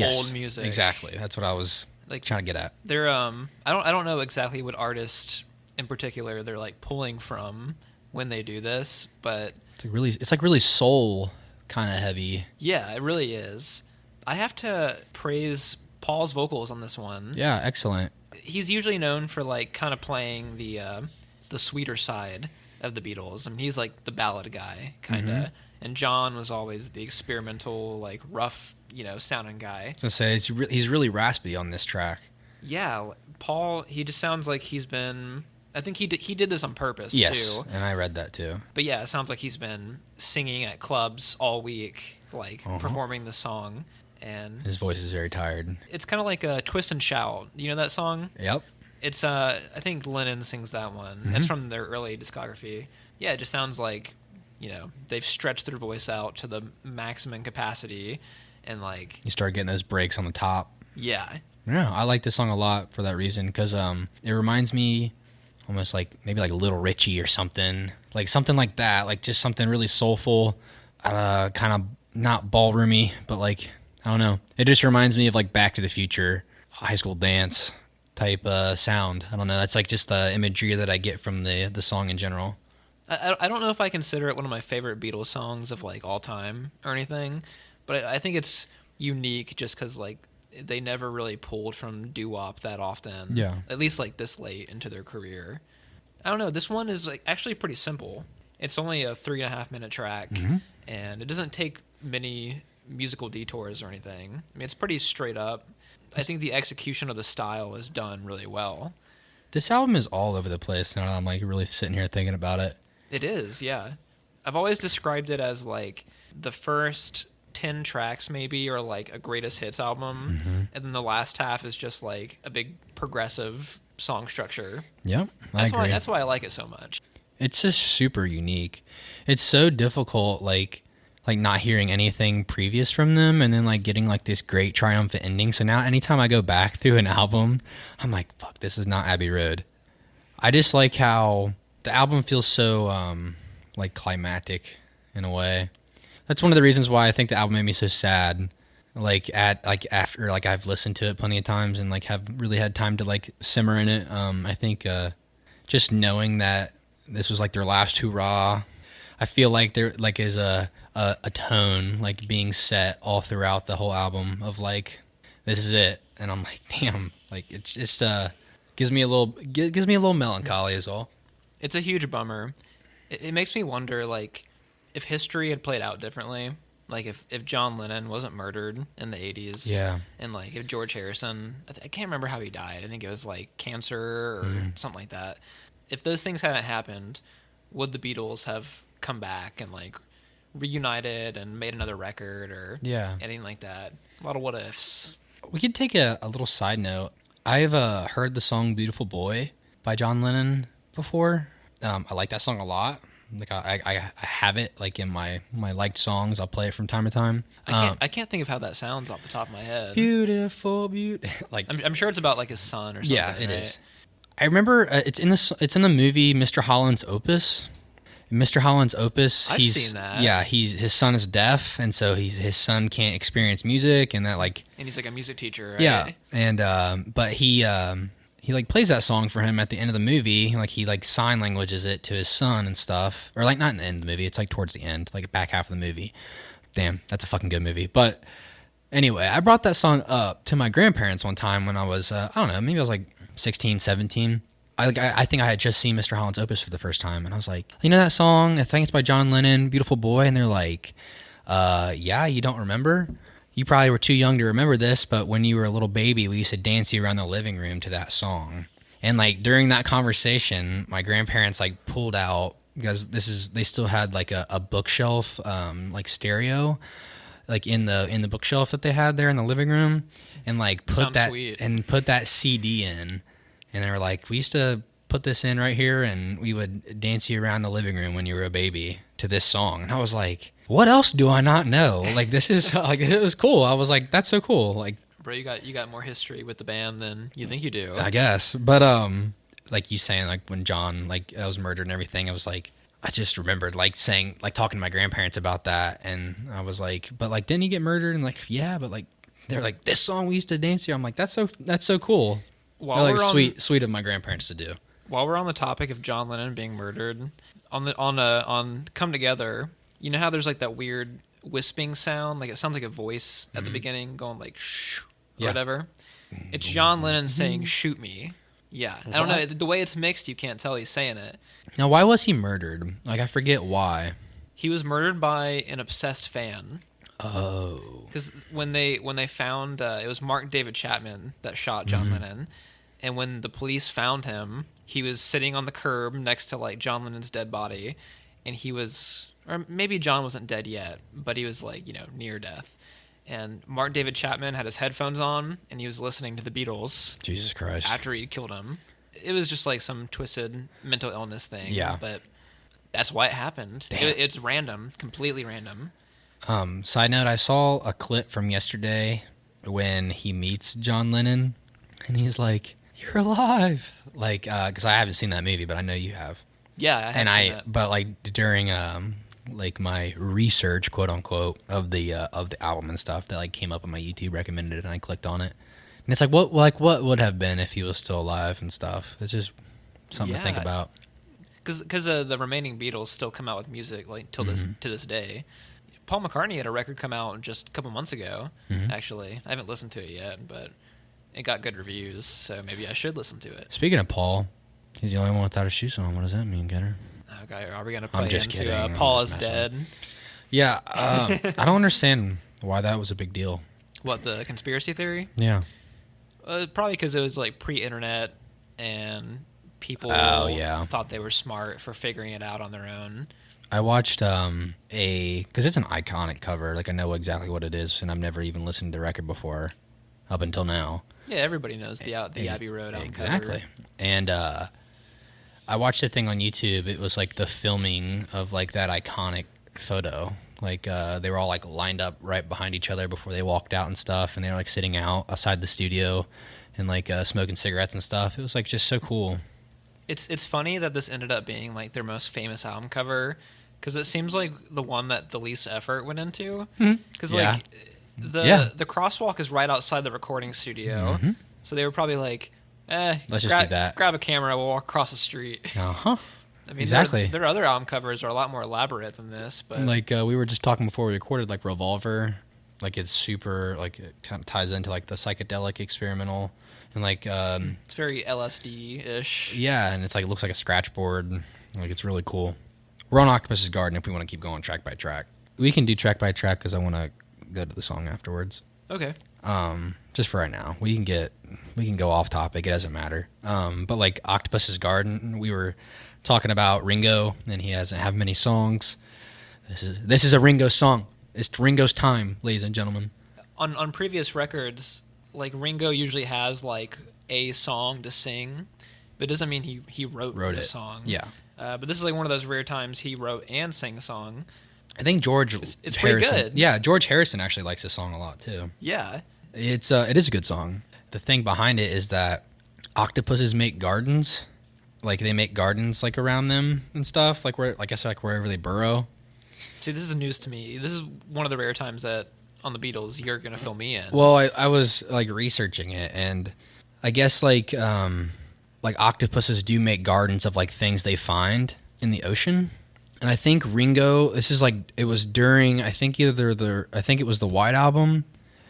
old music. Exactly. That's what I was like trying to get at. They're I don't know exactly what artist in particular they're like pulling from when they do this, but it's like really soul kind of heavy. Yeah, it really is. I have to praise Paul's vocals on this one. Yeah, excellent. He's usually known for like kind of playing the sweeter side of the Beatles. I mean, he's like the ballad guy, kind of. And John was always the experimental, like rough, sounding guy. I was gonna say he's really raspy on this track. Yeah, Paul. He just sounds like he's been. I think he did this on purpose yes, too. And I read that too. But yeah, it sounds like he's been singing at clubs all week, like performing the song. And his voice is very tired. It's kind of like a Twist and Shout. You know that song? Yep. It's I think Lennon sings that one. It's from their early discography. Yeah, it just sounds like, they've stretched their voice out to the maximum capacity and like you start getting those breaks on the top. Yeah. Yeah, I like this song a lot for that reason because it reminds me almost like maybe like Little Richie or something. Like something like that, like just something really soulful, kind of not ballroomy, but like I don't know. It just reminds me of like Back to the Future, high school dance type sound. I don't know. That's like just the imagery that I get from the song in general. I don't know if I consider it one of my favorite Beatles songs of like all time or anything, but I think it's unique just because like they never really pulled from doo-wop that often. Yeah. At least like this late into their career. I don't know. This one is like actually pretty simple. It's only a 3.5-minute track, and it doesn't take many musical detours or anything. I mean, it's pretty straight up. I think the execution of the style is done really well. This album is all over the place now that I'm like really sitting here thinking about it. It is, yeah. I've always described it as like the first 10 tracks maybe are like a greatest hits album, and then the last half is just like a big progressive song structure. Yep, I agree. That's why I like it so much. It's just super unique. It's so difficult, like not hearing anything previous from them, and then like getting like this great triumphant ending. So now anytime I go back through an album, I'm like, fuck, this is not Abbey Road. I just like how the album feels so like climactic in a way. That's one of the reasons why I think the album made me so sad. After I've listened to it plenty of times and like have really had time to like simmer in it. I think just knowing that this was like their last hurrah, I feel like there like is a tone like being set all throughout the whole album of like this is it, and I'm like, damn, like it just gives me a little melancholy as well. It's a huge bummer. It makes me wonder, like, if history had played out differently, like if John Lennon wasn't murdered in the 80s, yeah, and like if George Harrison, I can't remember how he died. I think it was like cancer or something like that. If those things hadn't happened, would the Beatles have come back and like reunited and made another record or anything like that? A lot of what ifs. We could take a little side note. I've heard the song "Beautiful Boy" by John Lennon before. I like that song a lot. Like I have it like in my liked songs. I'll play it from time to time. I can't think of how that sounds off the top of my head. Beautiful. Like I'm sure it's about like his son or something. Yeah, it right? is. I remember it's in the movie Mr. Holland's Opus. In Mr. Holland's Opus, I've seen that. Yeah, his son is deaf, and so his son can't experience music, and that like. And he's like a music teacher, right? Yeah, and but he like plays that song for him at the end of the movie. Like he like sign languages it to his son and stuff, or like not in the end of the movie. It's like towards the end, like back half of the movie. Damn, that's a fucking good movie. But anyway, I brought that song up to my grandparents one time when I was I don't know, maybe I was like 16, 17. I think I had just seen Mr. Holland's Opus for the first time, and I was like, you know that song? I think it's by John Lennon, "Beautiful Boy," and they're like, yeah, you don't remember? You probably were too young to remember this, but when you were a little baby, we used to dance you around the living room to that song. And like during that conversation, my grandparents like pulled out, because they still had like a bookshelf, like stereo, like in the bookshelf that they had there in the living room, and like put that CD in. And they were like, we used to put this in right here, and we would dance you around the living room when you were a baby to this song. And I was like, what else do I not know? Like, this is like, it was cool. I was like, that's so cool. Like, bro, you got more history with the band than you think you do. I guess. But like you saying, like when John like was murdered and everything, I was like, I just remembered like saying, like talking to my grandparents about that, and I was like, but like didn't he get murdered? And like, yeah, but like they're like, this song we used to dance to. I'm like, that's so cool. They're like sweet of my grandparents to do. While we're on the topic of John Lennon being murdered, on Come Together, you know how there's like that weird wisping sound, like it sounds like a voice at the beginning going like shh or whatever. It's John Lennon saying "shoot me." Yeah, I don't know, the way it's mixed, you can't tell he's saying it. Now, why was he murdered? Like I forget why. He was murdered by an obsessed fan. Oh, because when they found it was Mark David Chapman that shot John Lennon. And when the police found him, he was sitting on the curb next to like John Lennon's dead body, and he was, or maybe John wasn't dead yet, but he was like, you know, near death. And Mark David Chapman had his headphones on, and he was listening to the Beatles. Jesus Christ! After he killed him, it was just like some twisted mental illness thing. Yeah, but that's why it happened. It's random, completely random. Side note: I saw a clip from yesterday when he meets John Lennon, and he's like, "You're alive!" Like, because I haven't seen that movie, but I know you have. Yeah, I have seen that. But like during like my research, quote unquote, of the album and stuff that like came up on my YouTube recommended, and I clicked on it. And it's what would have been if he was still alive and stuff. It's just something to think about. Because the remaining Beatles still come out with music like to this day. Paul McCartney had a record come out just a couple months ago. Actually, I haven't listened to it yet, but it got good reviews, so maybe I should listen to it. Speaking of Paul, he's the only one without a shoes on. What does that mean, Getter? Okay, are we gonna play into Paul is dead? Yeah, I don't understand why that was a big deal. What, the conspiracy theory? Yeah, probably because it was like pre-internet and people thought they were smart for figuring it out on their own. I watched because it's an iconic cover. Like, I know exactly what it is, and I've never even listened to the record before up until now. Yeah, everybody knows the Abbey Road album exactly. cover. And I watched a thing on YouTube. It was like the filming of like that iconic photo. Like they were all like lined up right behind each other before they walked out and stuff, and they were like sitting outside the studio and like smoking cigarettes and stuff. It was like just so cool. It's funny that this ended up being like their most famous album cover, because it seems like the one that the least effort went into. Because like the crosswalk is right outside the recording studio, so they were probably like, let's just do that. Grab a camera, we'll walk across the street. I mean, exactly. Their other album covers are a lot more elaborate than this, but like we were just talking before we recorded, like Revolver, like it's super, like it kind of ties into like the psychedelic experimental. And like it's very LSD-ish. Yeah, and it's like it looks like a scratch board. Like, it's really cool. We're on Octopus's Garden if we want to keep going track by track. We can do track by track because I want to go to the song afterwards. Okay. Just for right now, we can go off topic. It doesn't matter. But like Octopus's Garden, we were talking about Ringo, and he doesn't have many songs. This is a Ringo song. It's Ringo's time, ladies and gentlemen. On previous records, like Ringo usually has like a song to sing, but it doesn't mean he wrote the song. Yeah. But this is like one of those rare times he wrote and sang a song. I think George it's Harrison. Pretty good. Yeah, George Harrison actually likes this song a lot too. Yeah. It is a good song. The thing behind it is that octopuses make gardens. Like, they make gardens like around them and stuff, like wherever they burrow. See, this is news to me. This is one of the rare times that on the Beatles you're gonna fill me in. Well, I was like researching it, and I guess like octopuses do make gardens of like things they find in the ocean. And I think Ringo, this is like, it was during, I think it was the White Album.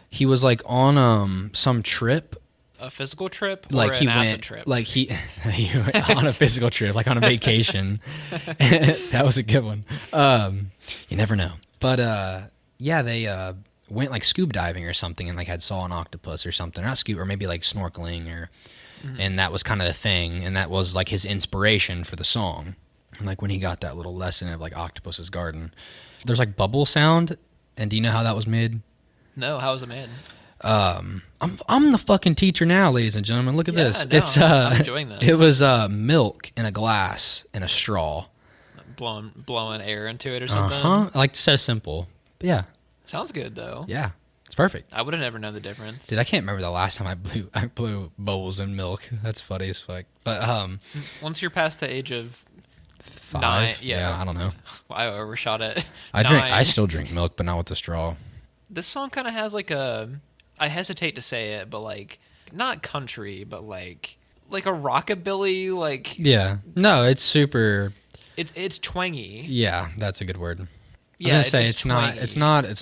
He was like on some trip. A physical trip or like an acid trip? Like he went on a physical trip, like on a vacation. That was a good one. You never know. But yeah, they went like scuba diving or something and like saw an octopus or something. Not scuba, or maybe like snorkeling and that was kind of the thing. And that was like his inspiration for the song. And like when he got that little lesson of like Octopus's Garden, there's like bubble sound. And do you know how that was made? No, how was it made? I'm the fucking teacher now, ladies and gentlemen. Look at this. No, it's I'm enjoying this. It was milk in a glass and a straw, blowing air into it or something. Like, so simple. But yeah, sounds good though. Yeah, it's perfect. I would have never known the difference. Dude, I can't remember the last time I blew bubbles in milk. That's funny as fuck. But once you're past the age of 5, 9, I don't know. Well, I overshot it. I still drink milk, but not with the straw. This song kind of has like I hesitate to say it, but like not country, but like a rockabilly, like. Yeah. No, it's super. It's twangy. Yeah, that's a good word. I was Yeah, gonna say it's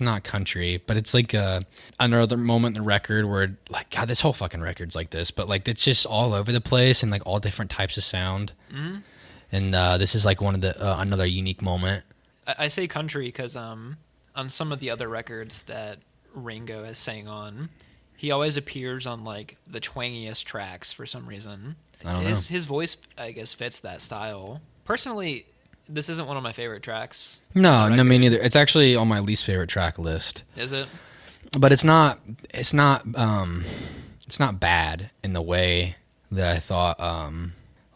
not country, but it's like another moment in the record where like, God, this whole fucking record's like this, but like it's just all over the place and like all different types of sound. Mm-hmm. And this is like one of the another unique moment. I say country because on some of the other records that Ringo has sang on, he always appears on like the twangiest tracks for some reason. I don't know. His voice, I guess, fits that style. Personally, this isn't one of my favorite tracks. No, me neither. It's actually on my least favorite track list. Is it? But it's not bad in the way that I thought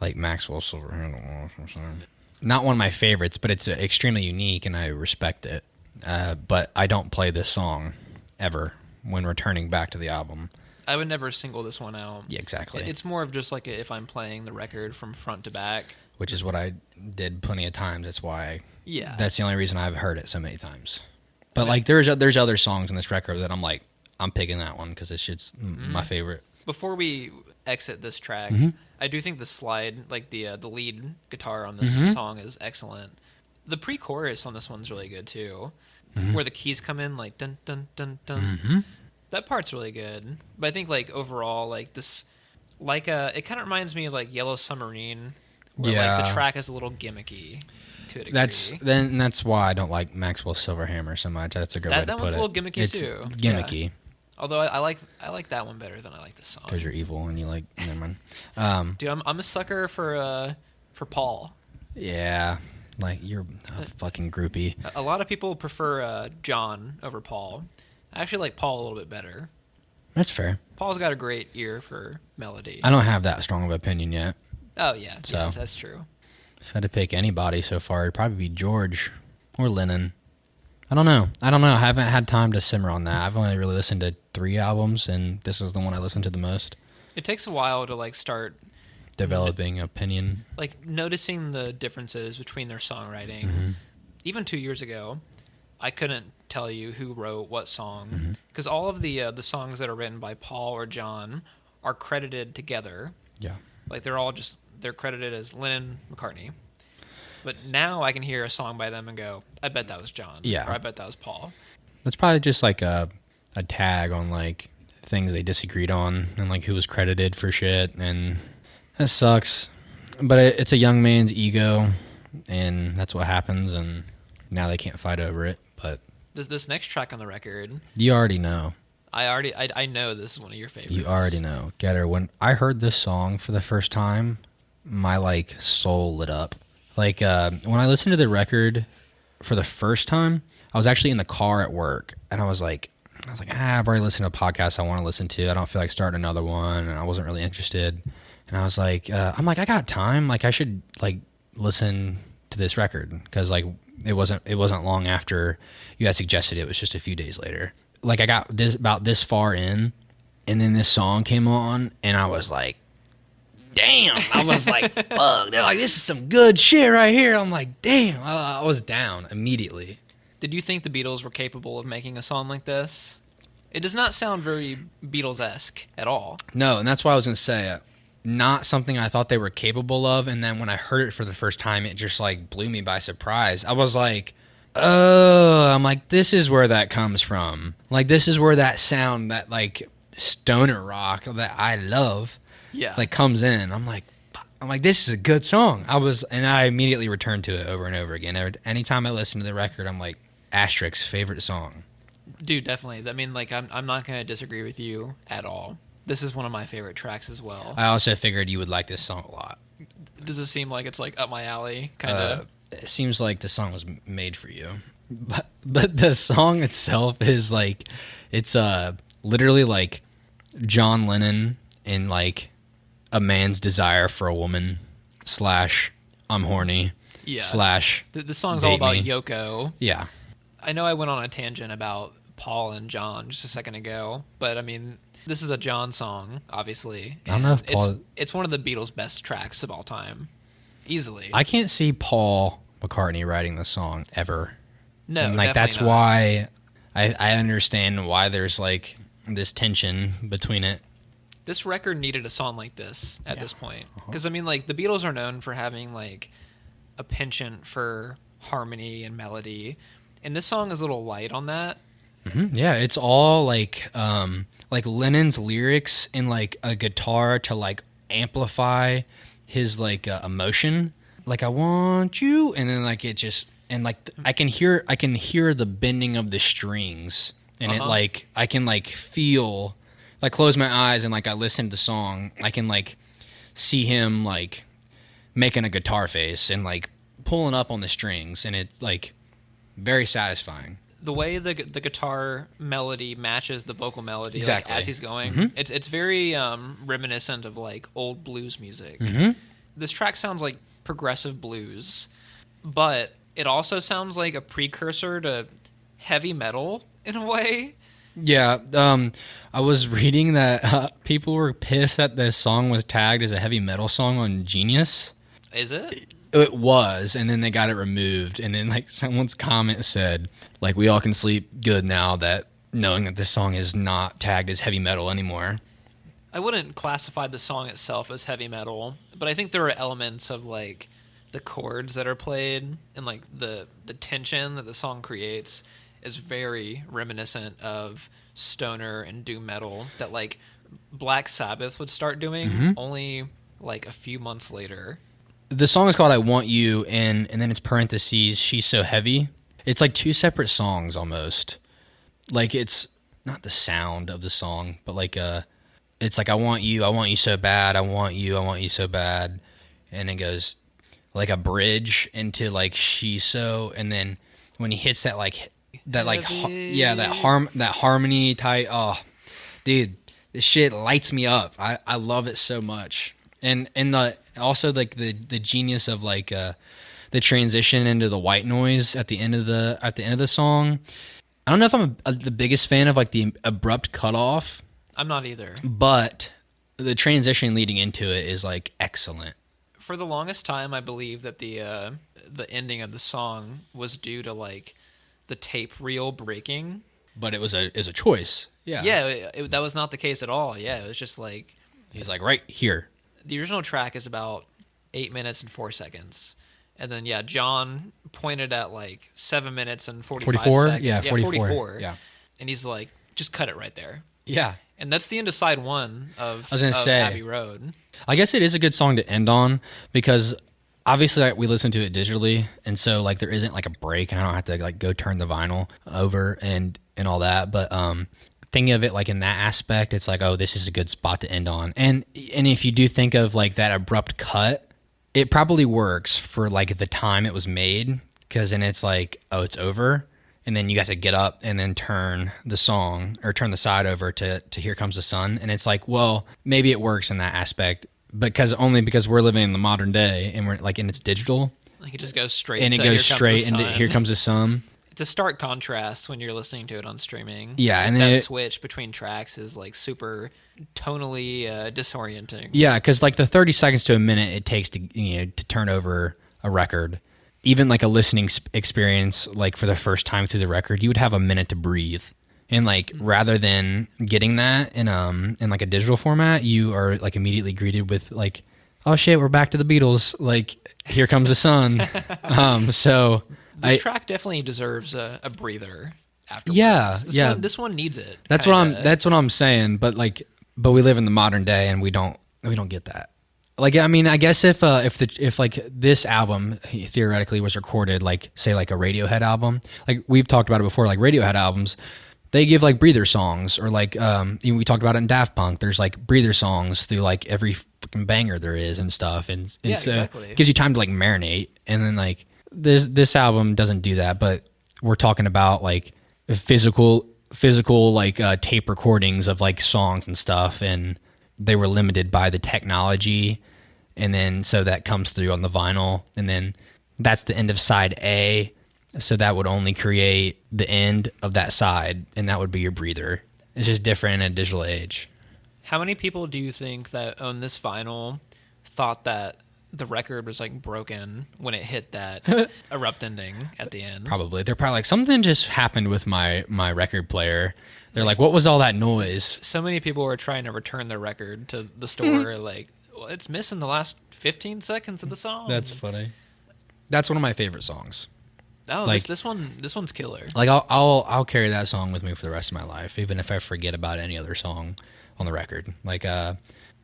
like Maxwell Silverhand was. Not one of my favorites, but it's extremely unique and I respect it. But I don't play this song ever when returning back to the album. I would never single this one out. Yeah, exactly. It's more of just like if I'm playing the record from front to back. Which is what I did plenty of times. That's why. Yeah. That's the only reason I've heard it so many times. But like, there's other songs in this record that I'm like, I'm picking that one because it's just my favorite. Before we exit this track, I do think the slide, like the lead guitar on this song, is excellent. The pre-chorus on this one's really good too, where the keys come in like dun dun dun dun. That part's really good. But I think like overall, like this, like it kind of reminds me of like Yellow Submarine, where like the track is a little gimmicky to a degree. That's why I don't like Maxwell Silverhammer so much. That's a good way to put it. That one's a little gimmicky too. It's gimmicky. Yeah. Although I like that one better than I like this song. Because you're evil and you like. Never mind. Dude, I'm a sucker for Paul. Yeah, like you're a fucking groupie. A lot of people prefer John over Paul. I actually like Paul a little bit better. That's fair. Paul's got a great ear for melody. I don't have that strong of an opinion yet. Oh yeah, so yes, that's true. If I had to pick anybody so far, it'd probably be George or Lennon. I don't know. I haven't had time to simmer on that. I've only really listened to 3 albums, and this is the one I listened to the most. It takes a while to like start developing opinion, like noticing the differences between their songwriting. Even 2 years ago, I couldn't tell you who wrote what song because all of the songs that are written by Paul or John are credited together. Yeah, like they're credited as Lennon, McCartney. But now I can hear a song by them and go, I bet that was John. Yeah. Or I bet that was Paul. That's probably just like a tag on like things they disagreed on and like who was credited for shit. And that sucks. But it's a young man's ego, and that's what happens. And now they can't fight over it. But this next track on the record, you already know. I know this is one of your favorites. You already know. Getter, when I heard this song for the first time, my like soul lit up. Like, when I listened to the record for the first time, I was actually in the car at work, and I was like, I've already listened to a podcast I want to listen to. I don't feel like starting another one, and I wasn't really interested. And I was like, I got time. Like, I should, like, listen to this record, because, like, it wasn't long after you had suggested it. It was just a few days later. Like, I got about this far in, and then this song came on, and I was like, damn. I was like, fuck. They're like, this is some good shit right here. I'm like, damn. I was down immediately. Did you think the Beatles were capable of making a song like this? It does not sound very Beatles-esque at all. No, and that's why I was going to say, not something I thought they were capable of, and then when I heard it for the first time, it just, like, blew me by surprise. I was like, oh, I'm like, this is where that comes from. Like, this is where that sound, that, like, stoner rock that I love, like comes in. I'm like, this is a good song. And I immediately returned to it over and over again. Anytime I listen to the record, I'm like, asterisk, favorite song. Dude, definitely. I mean, like, I'm not going to disagree with you at all. This is one of my favorite tracks as well. I also figured you would like this song a lot. Does it seem like it's like up my alley, kind of? It seems like the song was made for you. But the song itself is like, it's literally like John Lennon in like a man's desire for a woman / I'm horny / the song's all about Yoko. Yeah. I know I went on a tangent about Paul and John just a second ago, but I mean, this is a John song, obviously. I don't know if Paul... It's one of the Beatles' best tracks of all time. Easily. I can't see Paul McCartney writing the song ever. No, and like that's not. why I understand why there's like this tension between it. This record needed a song like this at this point. Because, I mean, like, the Beatles are known for having, like, a penchant for harmony and melody. And this song is a little light on that. Mm-hmm. Yeah, it's all, like Lennon's lyrics and, like, a guitar to, like, amplify his, like, emotion. Like, I want you. And then, like, it just... And, like, I can hear the bending of the strings. And it, like, I can, like, feel... Like, close my eyes and, like, I listen to the song, I can, like, see him, like, making a guitar face and, like, pulling up on the strings, and it's, like, very satisfying. The way the guitar melody matches the vocal melody exactly. like, as he's going, it's very reminiscent of, like, old blues music. This track sounds like progressive blues, but it also sounds like a precursor to heavy metal in a way. Yeah, I was reading that people were pissed that this song was tagged as a heavy metal song on Genius. Is it? It was, and then they got it removed, and then like someone's comment said, like, we all can sleep good now that knowing that this song is not tagged as heavy metal anymore. I wouldn't classify the song itself as heavy metal, but I think there are elements of like the chords that are played and like the tension that the song creates is very reminiscent of stoner and doom metal that like Black Sabbath would start doing only like a few months later. The song is called "I Want You," and then it's parentheses, "She's So Heavy." It's like two separate songs almost. Like it's not the sound of the song, but like it's like I want you so bad, I want you so bad, and it goes like a bridge into like "She's So," and then when he hits that that harmony type, oh, dude, this shit lights me up. I love it so much, and the also like the genius of like the transition into the white noise at the end of the song. I don't know if I'm the biggest fan of like the abrupt cutoff. I'm not either. But the transition leading into it is like excellent. For the longest time, I believe that the ending of the song was due to like the tape reel breaking. But it was a choice. Yeah. Yeah, that was not the case at all. Yeah, it was just like he's like right here. The original track is about 8 minutes and 4 seconds. And then, yeah, John pointed at like 7 minutes and 44 seconds. Yeah, 44. Yeah. And he's like, just cut it right there. Yeah. And that's the end of side one of Abbey Road. I guess it is a good song to end on because obviously we listen to it digitally. And so like there isn't like a break and I don't have to like go turn the vinyl over and all that. But thinking of it like in that aspect, it's like, oh, this is a good spot to end on. And if you do think of like that abrupt cut, it probably works for like the time it was made because then it's like, oh, it's over. And then you have to get up and then turn the side over to Here Comes the Sun. And it's like, well, maybe it works in that aspect because we're living in the modern day and we're like, and it's digital. Like it just goes straight and it goes straight into Here Comes the Sun. It's a stark contrast when you're listening to it on streaming. Yeah, like and then that switch between tracks is like super tonally disorienting. Yeah, because like the 30 seconds to a minute it takes to turn over a record, even like a listening experience, like for the first time through the record, you would have a minute to breathe. And like rather than getting that in like a digital format, you are like immediately greeted with like, oh shit, we're back to the Beatles. Like Here Comes the Sun. So. This track definitely deserves a breather afterwards. Yeah, this one needs it. That's what I'm saying. But we live in the modern day and we don't get that. Like, I mean, I guess if like this album theoretically was recorded, like say like a Radiohead album, like we've talked about it before, like Radiohead albums, they give like breather songs or like we talked about it in Daft Punk. There's like breather songs through like every fucking banger there is and stuff, and so exactly. It gives you time to like marinate, and then like. This album doesn't do that, but we're talking about like physical like tape recordings of like songs and stuff, and they were limited by the technology, and then so that comes through on the vinyl, and then that's the end of side A, so that would only create the end of that side, and that would be your breather. It's just different in a digital age. How many people do you think that own this vinyl thought that the record was like broken when it hit that abrupt ending at the end? Probably. They're probably like, something just happened with my record player. They're like, what was all that noise? So many people were trying to return their record to the store like, well, it's missing the last 15 seconds of the song. That's funny. That's one of my favorite songs. Oh, like, this one's killer. Like I'll carry that song with me for the rest of my life, even if I forget about any other song on the record. Like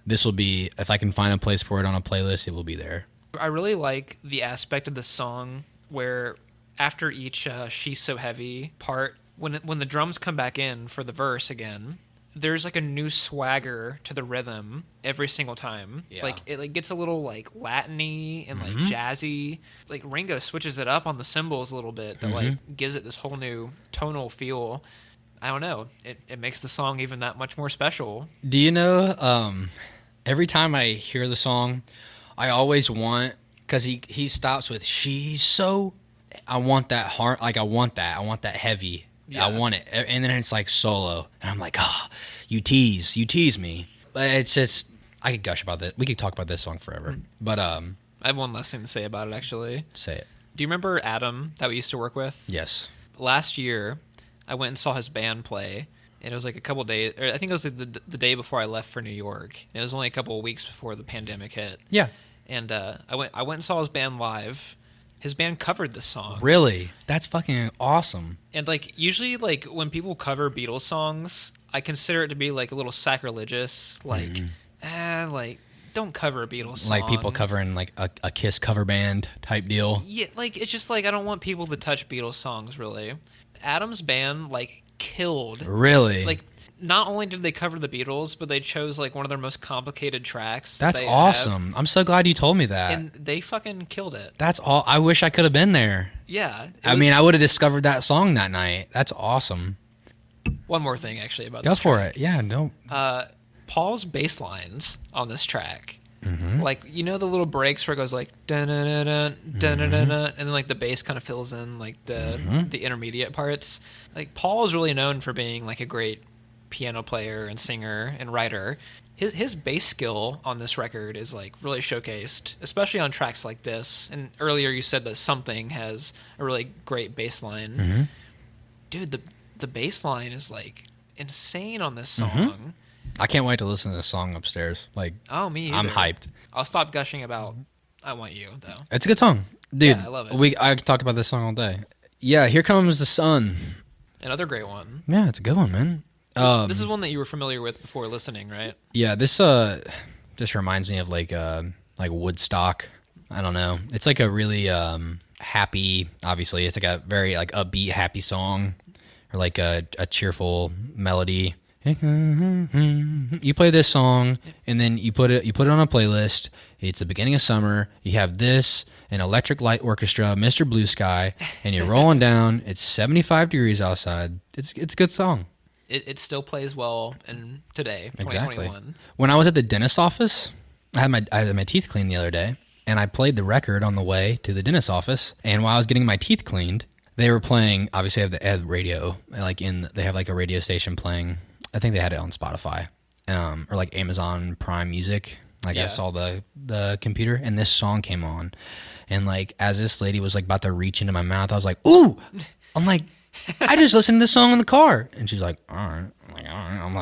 this will be, if I can find a place for it on a playlist, it will be there. I really like the aspect of the song where after each She's So Heavy part, when the drums come back in for the verse again, there's like a new swagger to the rhythm every single time. Yeah. Like it like gets a little like Latin-y and like jazzy. Like Ringo switches it up on the cymbals a little bit that like gives it this whole new tonal feel. I don't know. It makes the song even that much more special. Do you know, every time I hear the song, I always want, because he stops with, she's so, I want that hard, like I want that heavy. Yeah. I want it. And then it's like solo. And I'm like, you tease me. But it's just, I could gush about this. We could talk about this song forever. But I have one last thing to say about it, actually. Say it. Do you remember Adam that we used to work with? Yes. Last year, I went and saw his band play, And it was like a couple days, or I think it was like the day before I left for New York. And it was only a couple of weeks before the pandemic hit. Yeah. And I went and saw his band live. His band covered this song. Really? That's fucking awesome. And like usually, like when people cover Beatles songs, I consider it to be like a little sacrilegious. Like, like don't cover a Beatles song. Like people covering like a Kiss cover band type deal. Yeah, like it's just like I don't want people to touch Beatles songs. Really, Adam's band like killed. Really? Like, not only did they cover the Beatles, but they chose like one of their most complicated tracks. That's awesome. I'm so glad you told me that. And they fucking killed it. That's all. I wish I could have been there. Yeah. I mean, I would have discovered that song that night. That's awesome. One more thing, actually, about this this track. Go track. for it. Yeah, no. Paul's bass lines on this track. Like, you know the little breaks where it goes like dun-dun-dun-dun, dun-dun-dun-dun, and then like the bass kind of fills in like the intermediate parts. Like Paul is really known for being like a great piano player and singer and writer. His bass skill on this record is like really showcased, especially on tracks like this. And earlier you said that Something has a really great bass line. Dude, the bass line is like insane on this song. I can't wait to listen to this song upstairs. Like, oh, me either. I'm hyped. I'll stop gushing about I Want You, though. It's a good song. Dude, yeah, I love it. I can talk about this song all day. Yeah, Here Comes the Sun. Another great one. Yeah, it's a good one, man. This is one that you were familiar with before listening, right? Yeah, this reminds me of like Woodstock. I don't know. It's like a really happy, obviously. It's like a very like upbeat, happy song, or like a cheerful melody. You play this song and then you put it on a playlist. It's the beginning of summer. You have this, an Electric Light Orchestra, Mr. Blue Sky, and you're rolling down. It's 75 degrees outside. It's a good song. It still plays well in today, 2021. Exactly. When I was at the dentist's office, I had my teeth cleaned the other day, and I played the record on the way to the dentist's office. And while I was getting my teeth cleaned, they were playing. Obviously, they have the radio. They have like a radio station playing. I think they had it on Spotify, or like Amazon Prime Music. Like I saw the computer, and this song came on, and like as this lady was like about to reach into my mouth, I was like, "Ooh!" I'm like, I just listened to this song in the car, and she's like, "All right." I'm like, "All right." I'm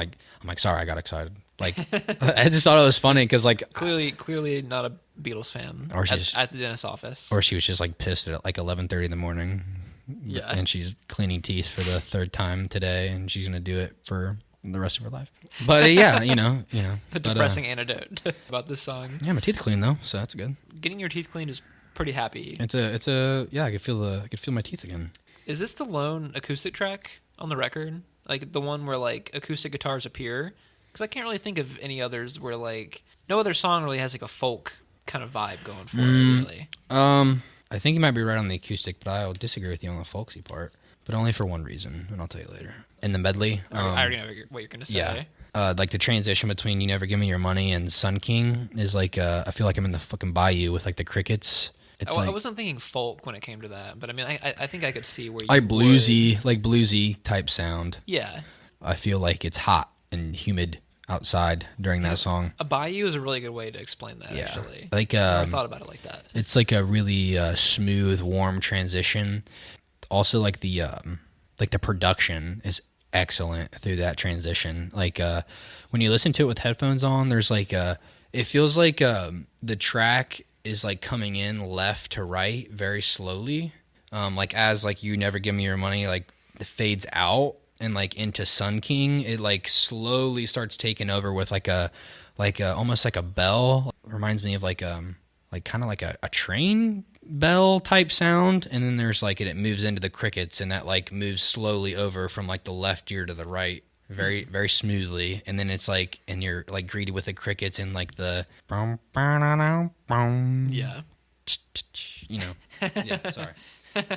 like, sorry, I got excited. Like, I just thought it was funny because like clearly not a Beatles fan. Or at the dentist's office, or she was just like pissed at like 11:30 in the morning. Yeah, and she's cleaning teeth for the third time today, and she's gonna do it for the rest of her life. But yeah, you know, a depressing anecdote about this song. Yeah, my teeth are clean though, so that's good. Getting your teeth cleaned is pretty happy. It's a yeah. I could feel my teeth again. Is this the lone acoustic track on the record? Like the one where like acoustic guitars appear? Because I can't really think of any others where like no other song really has like a folk kind of vibe going for it. Really. I think you might be right on the acoustic, but I'll disagree with you on the folksy part. But only for one reason, and I'll tell you later. In the medley. I already know what you're going to say. Yeah. Like the transition between You Never Give Me Your Money and Sun King is like, I feel like I'm in the fucking bayou with like the crickets. I wasn't thinking folk when it came to that, but I mean, I think I could see where you like bluesy type sound. Yeah. I feel like it's hot and humid outside during that song. A bayou is a really good way to explain that, actually. Like, I never thought about it like that. It's like a really smooth, warm transition. Also, like the production is excellent through that transition. Like when you listen to it with headphones on, there's like it feels like the track is like coming in left to right very slowly. Like as like You Never Give Me Your Money like it fades out and like into Sun King, it like slowly starts taking over with like a almost like a bell. Reminds me of like kind of like a train bell type sound, and then there's like it moves into the crickets, and that like moves slowly over from like the left ear to the right very very smoothly, and then it's like and you're like greeted with the crickets and like the yeah you know yeah sorry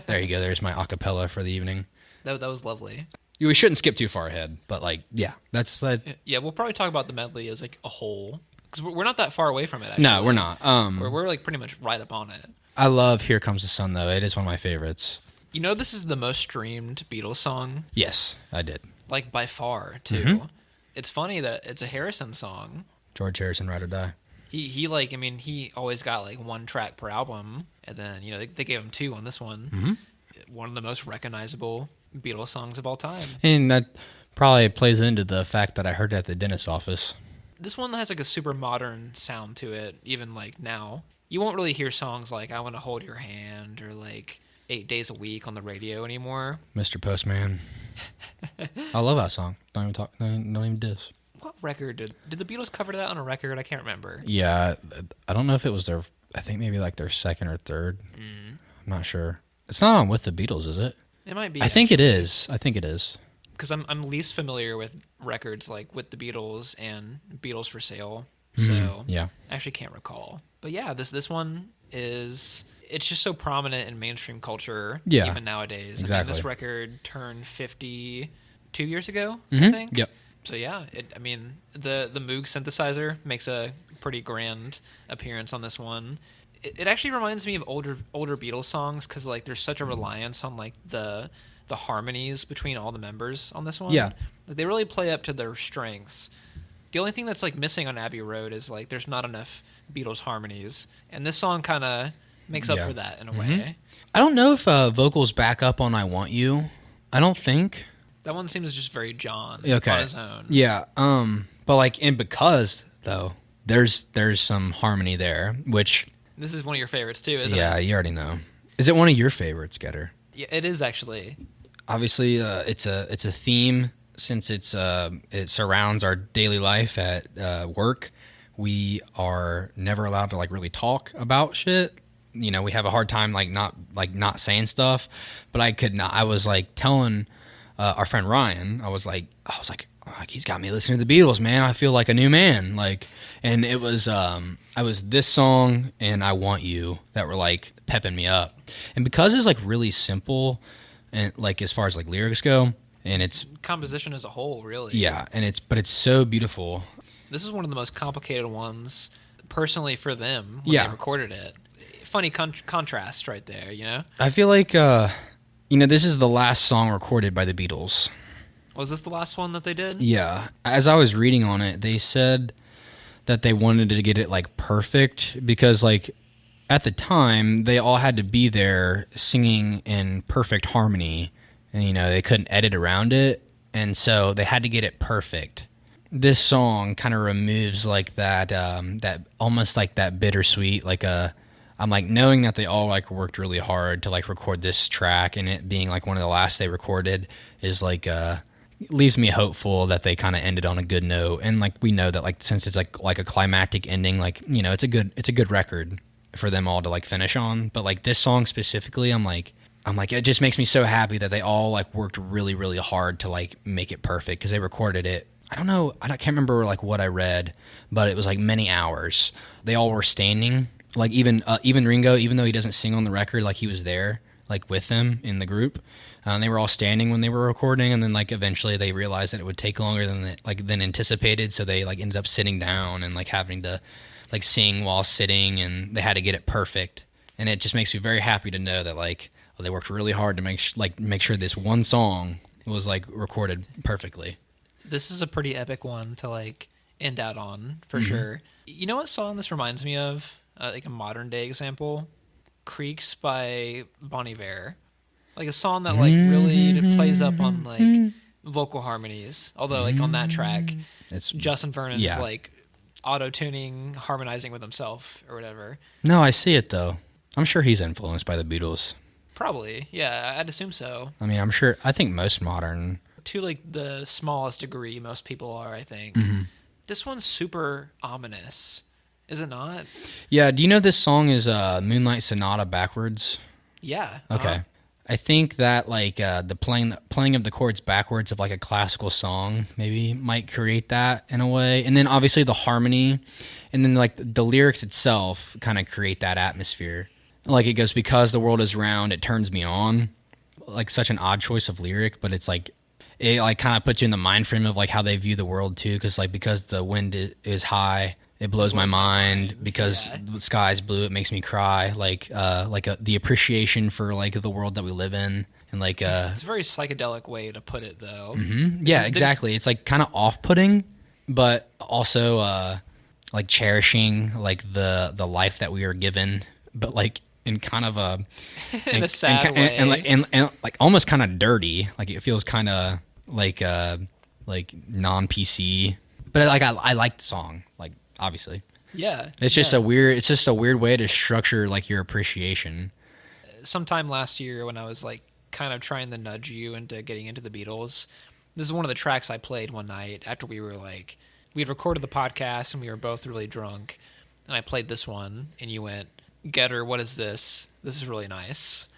there you go, there's my acapella for the evening. That was lovely. We shouldn't skip too far ahead, but like yeah, that's yeah, we'll probably talk about the medley as like a whole because we're not that far away from it actually. No, we're not. We're like pretty much right up on it. I love Here Comes the Sun, though. It is one of my favorites. You know, this is the most streamed Beatles song? Yes, I did. Like, by far, too. It's funny that it's a Harrison song. George Harrison, Ride or Die. He like, I mean, he always got, like, one track per album. And then, you know, they gave him two on this one. One of the most recognizable Beatles songs of all time. And that Probably plays into the fact that I heard it at the dentist's office. This one has like a super modern sound to it, even like now. You won't really hear songs like I Want to Hold Your Hand or like 8 Days a Week on the radio anymore. Mr. Postman. I love that song. Don't even diss. What record did the Beatles cover that on a record? I can't remember. Yeah, I don't know if it was their, I think maybe like their second or third. I'm not sure. It's not on With the Beatles, is it? It might be. I think it is. Because I'm least familiar with records like With the Beatles and Beatles for Sale. So yeah. I actually can't recall. But yeah, this one is, it's just so prominent in mainstream culture even nowadays. Exactly. I mean, this record turned 50 2 years ago, I think. Yep. So yeah, the Moog synthesizer makes a pretty grand appearance on this one. It actually reminds me of older Beatles songs because like there's such a reliance on like the harmonies between all the members on this one. Yeah, like, they really play up to their strengths. The only thing that's like missing on Abbey Road is like there's not enough Beatles harmonies, and this song kind of makes up for that in a way. I don't know if vocals back up on "I Want You." I don't think that one seems just very John on his own. Yeah, but like because though there's some harmony there, which this is one of your favorites too, isn't it? Yeah, you already know. Is it one of your favorites, Getter? Yeah, it is actually. Obviously, it's a theme since it surrounds our daily life at work. We are never allowed to like really talk about shit. You know, we have a hard time not saying stuff. But I could not. I was like telling our friend Ryan. I was like, he's got me listening to the Beatles, man. I feel like a new man. Like, and it was I was this song and I Want You that were like pepping me up. And because it's like really simple and like as far as like lyrics go, and it's composition as a whole, really. Yeah, and it's so beautiful. This is one of the most complicated ones, personally, for them when they recorded it. Funny contrast right there, you know? I feel like, this is the last song recorded by the Beatles. Was this the last one that they did? Yeah. As I was reading on it, they said that they wanted to get it, like, perfect because, like, at the time, they all had to be there singing in perfect harmony, and, they couldn't edit around it, and so they had to get it perfect. This song kind of removes, like, that almost, like, that bittersweet, like, I'm like knowing that they all like worked really hard to like record this track and it being like one of the last they recorded is like leaves me hopeful that they kind of ended on a good note. And like we know that like since it's like a climactic ending, like it's a good record for them all to like finish on. But like this song specifically, I'm like it just makes me so happy that they all like worked really really hard to like make it perfect because they recorded it. I don't know, I can't remember like what I read, but it was like many hours. They all were standing. Like even Ringo, even though he doesn't sing on the record, like he was there, like with them in the group. They were all standing when they were recording, and then like eventually they realized that it would take longer than anticipated, so they like ended up sitting down and like having to like sing while sitting, and they had to get it perfect. And it just makes me very happy to know that like they worked really hard to make sure this one song was like recorded perfectly. This is a pretty epic one to like end out on for sure. You know what song this reminds me of? Like a modern day example, Creeks by Bon Iver, like a song that like really plays up on like vocal harmonies. Although like on that track, it's Justin Vernon's like auto tuning, harmonizing with himself or whatever. No, I see it though. I'm sure he's influenced by the Beatles. Probably, yeah. I'd assume so. I mean, I'm sure. I think most modern, to like the smallest degree, most people are. I think this one's super ominous. Is it not? Yeah. Do you know this song is Moonlight Sonata backwards? Yeah. Okay. I think that like the playing of the chords backwards of like a classical song maybe might create that in a way. And then obviously the harmony and then like the lyrics itself kind of create that atmosphere. Like it goes, because the world is round, it turns me on. Like such an odd choice of lyric, but it's like it like kind of puts you in the mind frame of like how they view the world too. Because the wind is high, it blows my mind. Because the sky's blue, it makes me cry. The appreciation for like the world that we live in, and like it's a very psychedelic way to put it, though. Mm-hmm. Yeah, exactly. It's like kind of off-putting, but also like cherishing like the life that we are given, but like in kind of a in a sad way, and like almost kind of dirty. Like it feels kind of like like non-PC. But like I like the song, like obviously. Yeah. It's just a weird way to structure like your appreciation. Sometime last year when I was like kind of trying to nudge you into getting into the Beatles, this is one of the tracks I played one night after we had recorded the podcast and we were both really drunk, and I played this one and you went, "Getter, what is this? This is really nice."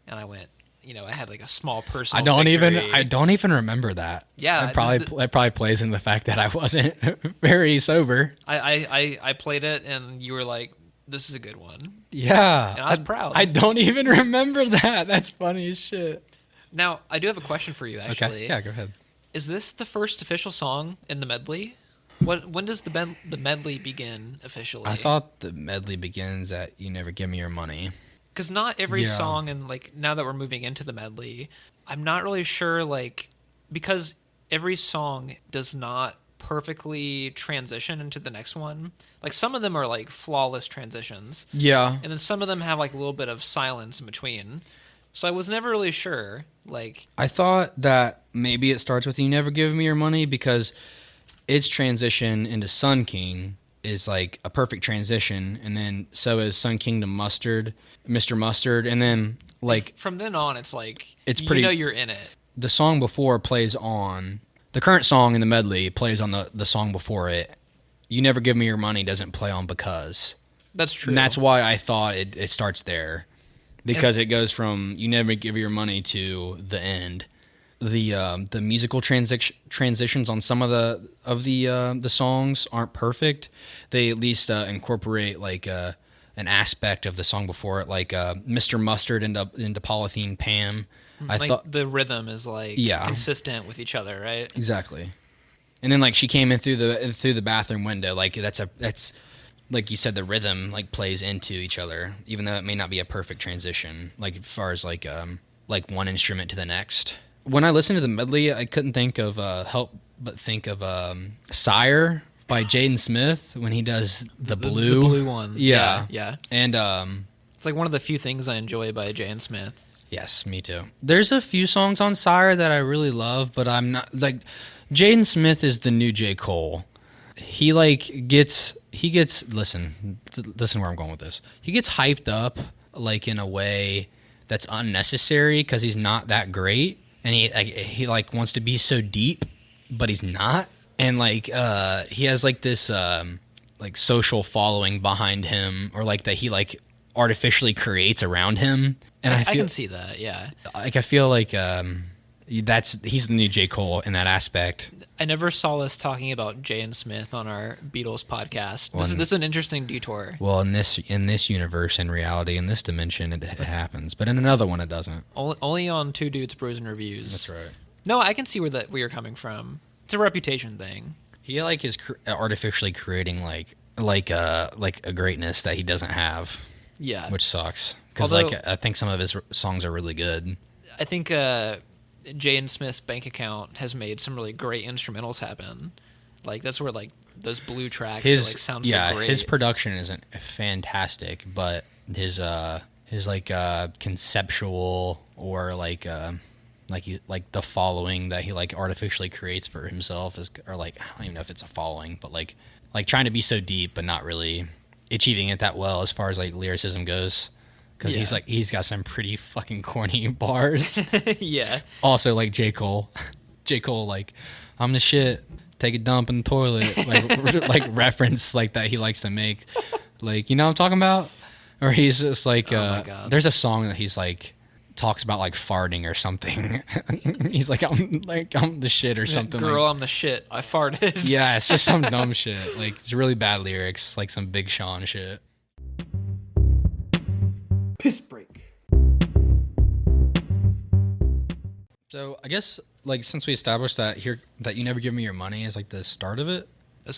And I went, I had like a small personal victory. I don't even remember that. Yeah, that probably plays in the fact that I wasn't very sober. I played it and you were like, "This is a good one." Yeah. And I was proud. I don't even remember that. That's funny as shit. Now, I do have a question for you, actually. Okay. Yeah, go ahead. Is this the first official song in the medley? When does the medley begin officially? I thought the medley begins at "You Never Give Me Your Money." Because not every song, and like now that we're moving into the medley, I'm not really sure, like, because every song does not perfectly transition into the next one. Like some of them are like flawless transitions. Yeah. And then some of them have like a little bit of silence in between. So I was never really sure. Like, I thought that maybe it starts with "You Never Give Me Your Money" because its transition into Sun King is like a perfect transition, and then so is Sun King to Mr. Mustard, and then like from then on it's like it's pretty, you're in it. The song before plays on the current song in the medley plays on the song before it. "You Never Give Me Your Money" doesn't play on because. That's true. And that's why I thought it starts there. Because it goes from "You Never Give Your Money" to the end. The musical transitions on some of the songs aren't perfect. They at least incorporate like an aspect of the song before it, like Mr. Mustard into Polythene Pam. I thought the rhythm is like consistent with each other, right? Exactly. And then like she came in through the bathroom window. Like that's like you said, the rhythm like plays into each other, even though it may not be a perfect transition. Like as far as like one instrument to the next. When I listened to the medley, I couldn't think of help but think of "Sire" by Jaden Smith when he does the blue one. Yeah. And it's like one of the few things I enjoy by Jaden Smith. Yes, me too. There's a few songs on "Sire" that I really love, but I'm not like Jaden Smith is the new J. Cole. He gets listen where I'm going with this. He gets hyped up like in a way that's unnecessary because he's not that great, and he like wants to be so deep, but he's not. And like he has like this like social following behind him, or like that he like artificially creates around him. And I can see that, yeah. Like I feel like he's the new J. Cole in that aspect. I never saw us talking about Jaden Smith on our Beatles podcast. This is an interesting detour. Well, in this universe, in reality, in this dimension, it happens, but in another one, it doesn't. Only on Two Dudes Brews and Reviews. That's right. No, I can see where you're coming from. It's a reputation thing. He like is artificially creating like a greatness that he doesn't have. Yeah, which sucks because like I think some of his songs are really good. I think Jaden Smith's bank account has made some really great instrumentals happen. Like that's where like those blue tracks sound so great. His production isn't fantastic, but his like conceptual or like the following that he like artificially creates for himself or like I don't even know if it's a following, but like trying to be so deep but not really achieving it that well as far as like lyricism goes. Because he's got some pretty fucking corny bars. Yeah. Also, like J. Cole. J. Cole, like, "I'm the shit. Take a dump in the toilet." Like reference like that he likes to make. Like, you know what I'm talking about? Or he's just like, oh my God. There's a song that he's like, talks about like farting or something. He's like, I'm the shit or something. Girl, I'm the shit. I farted. Yeah, it's just some dumb shit. Like, it's really bad lyrics. Like some Big Sean shit. Piss break. So I guess like since we established that "You Never Give Me Your Money" is like the start of it.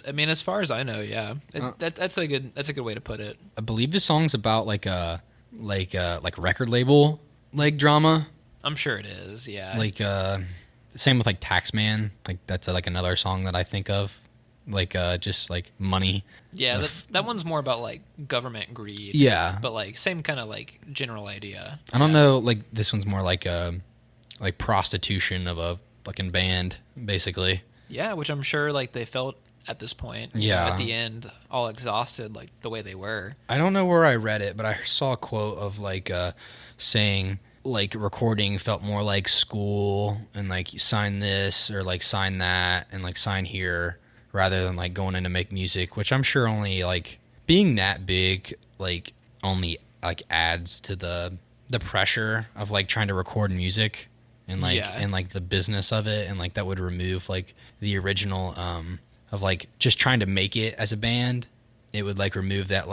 I mean, as far as I know, yeah, that's a good way to put it. I believe the song's about like a record label like drama. I'm sure it is. Yeah. Like same with like "Taxman." Like that's like another song that I think of. Like just like money. Yeah, that one's more about like government greed. Yeah, but like same kind of like general idea. I don't know. Like this one's more like prostitution of a fucking band, basically. Yeah, which I'm sure like they felt at this point. Yeah. At the end, all exhausted, like the way they were. I don't know where I read it, but I saw a quote of like saying like recording felt more like school and like you sign this or like sign that and like sign here rather than like going in to make music, which I'm sure only like being that big like only like adds to the pressure of like trying to record music and like and like the business of it, and like that would remove like the original of like just trying to make it as a band. It would like remove that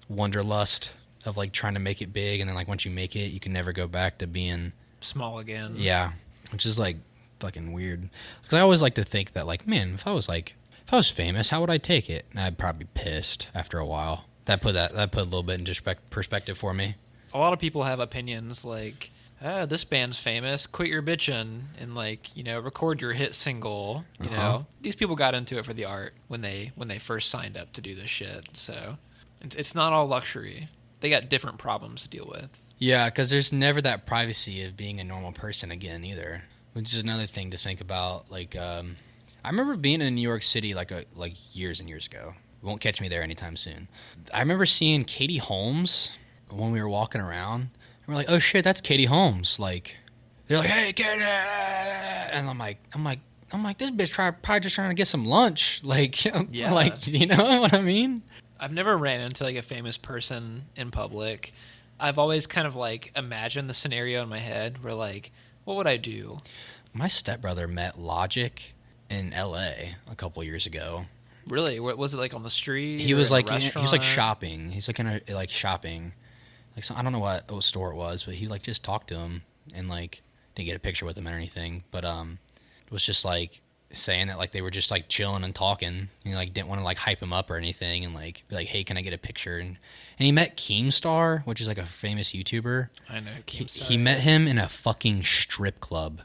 wanderlust of like trying to make it big, and then like once you make it you can never go back to being small again. Yeah, which is like fucking weird, because I always like to think that like, man, if I was famous, how would I take it? And I'd probably be pissed after a while. That put a little bit in perspective for me. A lot of people have opinions like, this band's famous, quit your bitching and like, record your hit single. You know, these people got into it for the art when they first signed up to do this shit. So it's not all luxury. They got different problems to deal with. Yeah, because there's never that privacy of being a normal person again either, which is another thing to think about. Like, I remember being in New York City like years and years ago. Won't catch me there anytime soon. I remember seeing Katie Holmes when we were walking around. And we're like, oh shit, that's Katie Holmes. Like, they're like, hey Katie, and I'm like, this bitch probably just trying to get some lunch. Like, yeah. Like, you know what I mean? I've never ran into like a famous person in public. I've always kind of like imagined the scenario in my head where like, what would I do? My stepbrother met Logic in L.A. a couple years ago. Really? Was it like on the street? He was like shopping. He's like in a like shopping, like I don't know what store it was, but he like just talked to him and like didn't get a picture with him or anything, but was just like saying that like they were just like chilling and talking, and he like didn't want to like hype him up or anything, and like be like, hey, can I get a picture? And he met Keemstar, which is like a famous YouTuber. I know Keemstar. He met him in a fucking strip club.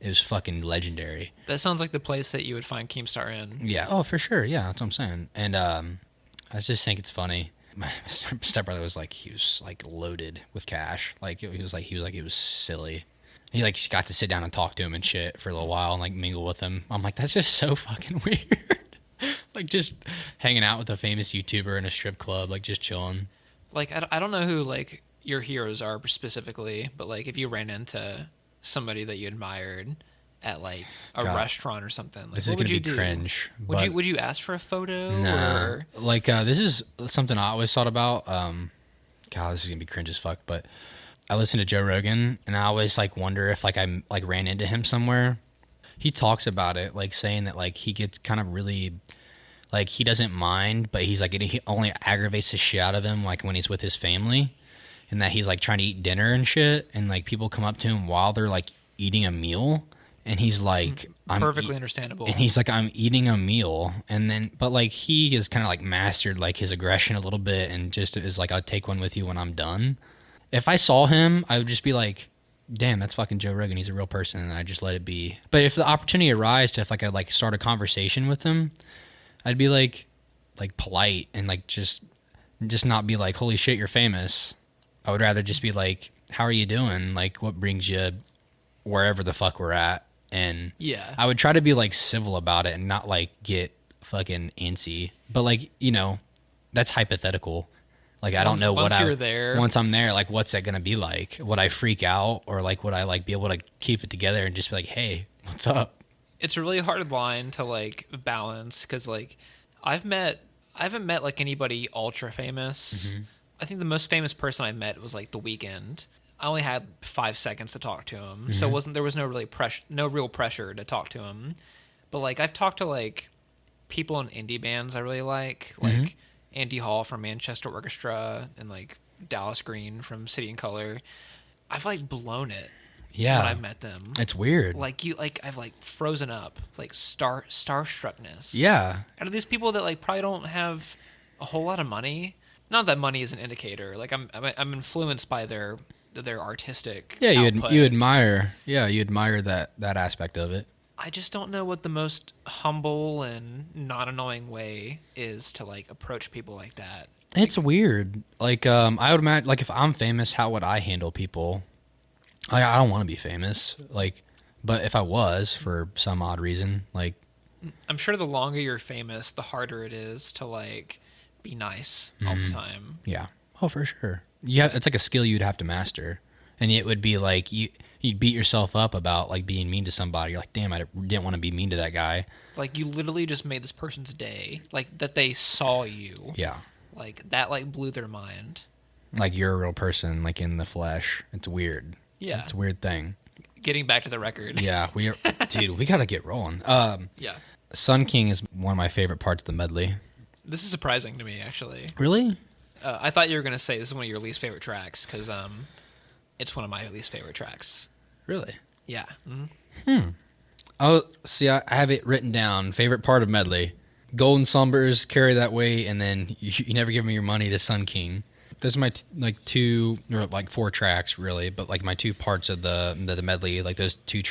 It was fucking legendary. That sounds like the place that you would find Keemstar in. Yeah. Oh, for sure. Yeah, that's what I'm saying. And I just think it's funny. My stepbrother was like, he was like loaded with cash. Like it was silly. He like got to sit down and talk to him and shit for a little while and like mingle with him. I'm like, that's just so fucking weird. Like just hanging out with a famous YouTuber in a strip club, like just chilling. Like I don't know who like your heroes are specifically, but like if you ran into somebody that you admired at like a restaurant or something, like, this is gonna be cringe. Would you ask for a photo? Nah. Or? Like this is something I always thought about. God, this is gonna be cringe as fuck. But I listen to Joe Rogan, and I always like wonder if like I like ran into him somewhere. He talks about it, like saying that like he gets kind of really like he doesn't mind, but he's like he only aggravates the shit out of him like when he's with his family. And that he's like trying to eat dinner and shit, and like people come up to him while they're like eating a meal, and he's like, perfectly understandable. And he's like, I'm eating a meal, and then but like he has kind of like mastered like his aggression a little bit, and just is like, I'll take one with you when I'm done. If I saw him, I would just be like, damn, that's fucking Joe Rogan. He's a real person, and I just let it be. But if the opportunity arises to if like I like start a conversation with him, I'd be like polite and like just not be like, holy shit, you're famous. I would rather just be like, how are you doing? Like, what brings you wherever the fuck we're at? And yeah, I would try to be like civil about it and not like get fucking antsy. But like, that's hypothetical. Like, I don't know once you're there. Once I'm there, like, what's that going to be like? Would I freak out, or like, would I like be able to keep it together and just be like, hey, what's up? It's a really hard line to like balance, because like I haven't met like anybody ultra famous. Mm-hmm. I think the most famous person I met was like The Weeknd. I only had 5 seconds to talk to him, mm-hmm. So there was no real pressure to talk to him. But like I've talked to like people in indie bands I really like mm-hmm. Andy Hall from Manchester Orchestra and like Dallas Green from City and Colour. I've like blown it. Yeah, when I've met them. It's weird. I've like frozen up, like starstruckness. Yeah, out of these people that like probably don't have a whole lot of money. Not that money is an indicator. Like I'm influenced by their artistic. Yeah, output. you admire that aspect of it. I just don't know what the most humble and not annoying way is to like approach people like that. It's weird. Like I would imagine, like if I'm famous, how would I handle people? Like I don't want to be famous. Like, But if I was, for some odd reason, like, I'm sure the longer you're famous, the harder it is to like be nice all the time. yeah. Oh, for sure. Yeah, it's like a skill you'd have to master. And it would be like you'd beat yourself up about like being mean to somebody. You're like, damn, I didn't want to be mean to that guy. Like you literally just made this person's day. Like that they saw you. Yeah. Like that like blew their mind. Like you're a real person, like in the flesh. It's weird. Yeah. It's a weird thing. Getting back to the record. Yeah, dude, we gotta get rolling. Yeah. Sun King is one of my favorite parts of the medley. This is surprising to me, actually. Really? I thought you were going to say this is one of your least favorite tracks, because it's one of my least favorite tracks. Really? Yeah. Oh, see, I have it written down. Favorite part of medley. Golden Slumbers, Carry That Weight, and then You Never Give Me Your Money to Sun King. Those are my two, or like 4 tracks, really, but like my 2 parts of the medley, like those 2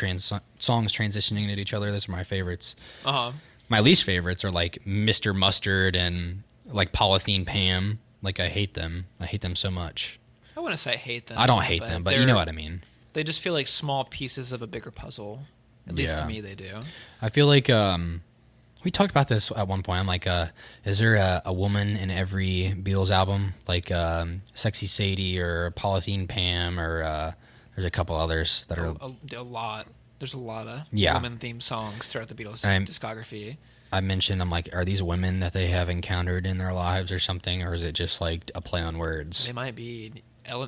songs transitioning into each other, those are my favorites. Uh-huh. My least favorites are like Mr. Mustard and like Polythene Pam. Like, I hate them. I hate them so much. I wouldn't say I hate them. I don't hate them, but you know what I mean. They just feel like small pieces of a bigger puzzle. At least to me, they do. I feel like we talked about this at one point. I'm like, is there a woman in every Beatles album? Like Sexy Sadie or Polythene Pam or there's a couple others that are... A lot. There's a lot of women-themed songs throughout the Beatles discography. I mentioned, I'm like, are these women that they have encountered in their lives or something? Or is it just like a play on words? They might be.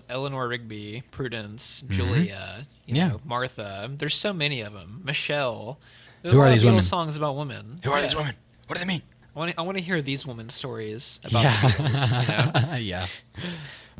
Eleanor Rigby, Prudence, Julia, you know, Martha. There's so many of them. Michelle. There's Who a are lot these of Beatles women? songs about women. Who are these women? What do they mean? I want to hear these women's stories about the Beatles, you know? Yeah.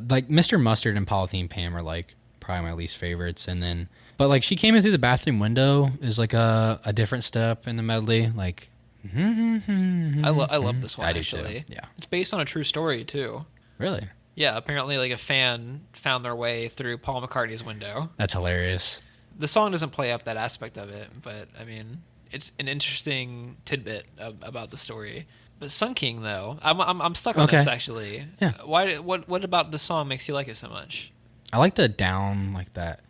Like Mr. Mustard and Polythene Pam are like probably my least favorites. And then, but like she came in through the bathroom window is like a different step in the medley. Like, I love this one, I do actually. too. Yeah. It's based on a true story, too. Really? Yeah, apparently like a fan found their way through Paul McCartney's window. That's hilarious. The song doesn't play up that aspect of it, but I mean, it's an interesting tidbit about the story. But Sun King, though, I'm stuck on this actually. Yeah. Why? What about the song makes you like it so much? I like the down like that.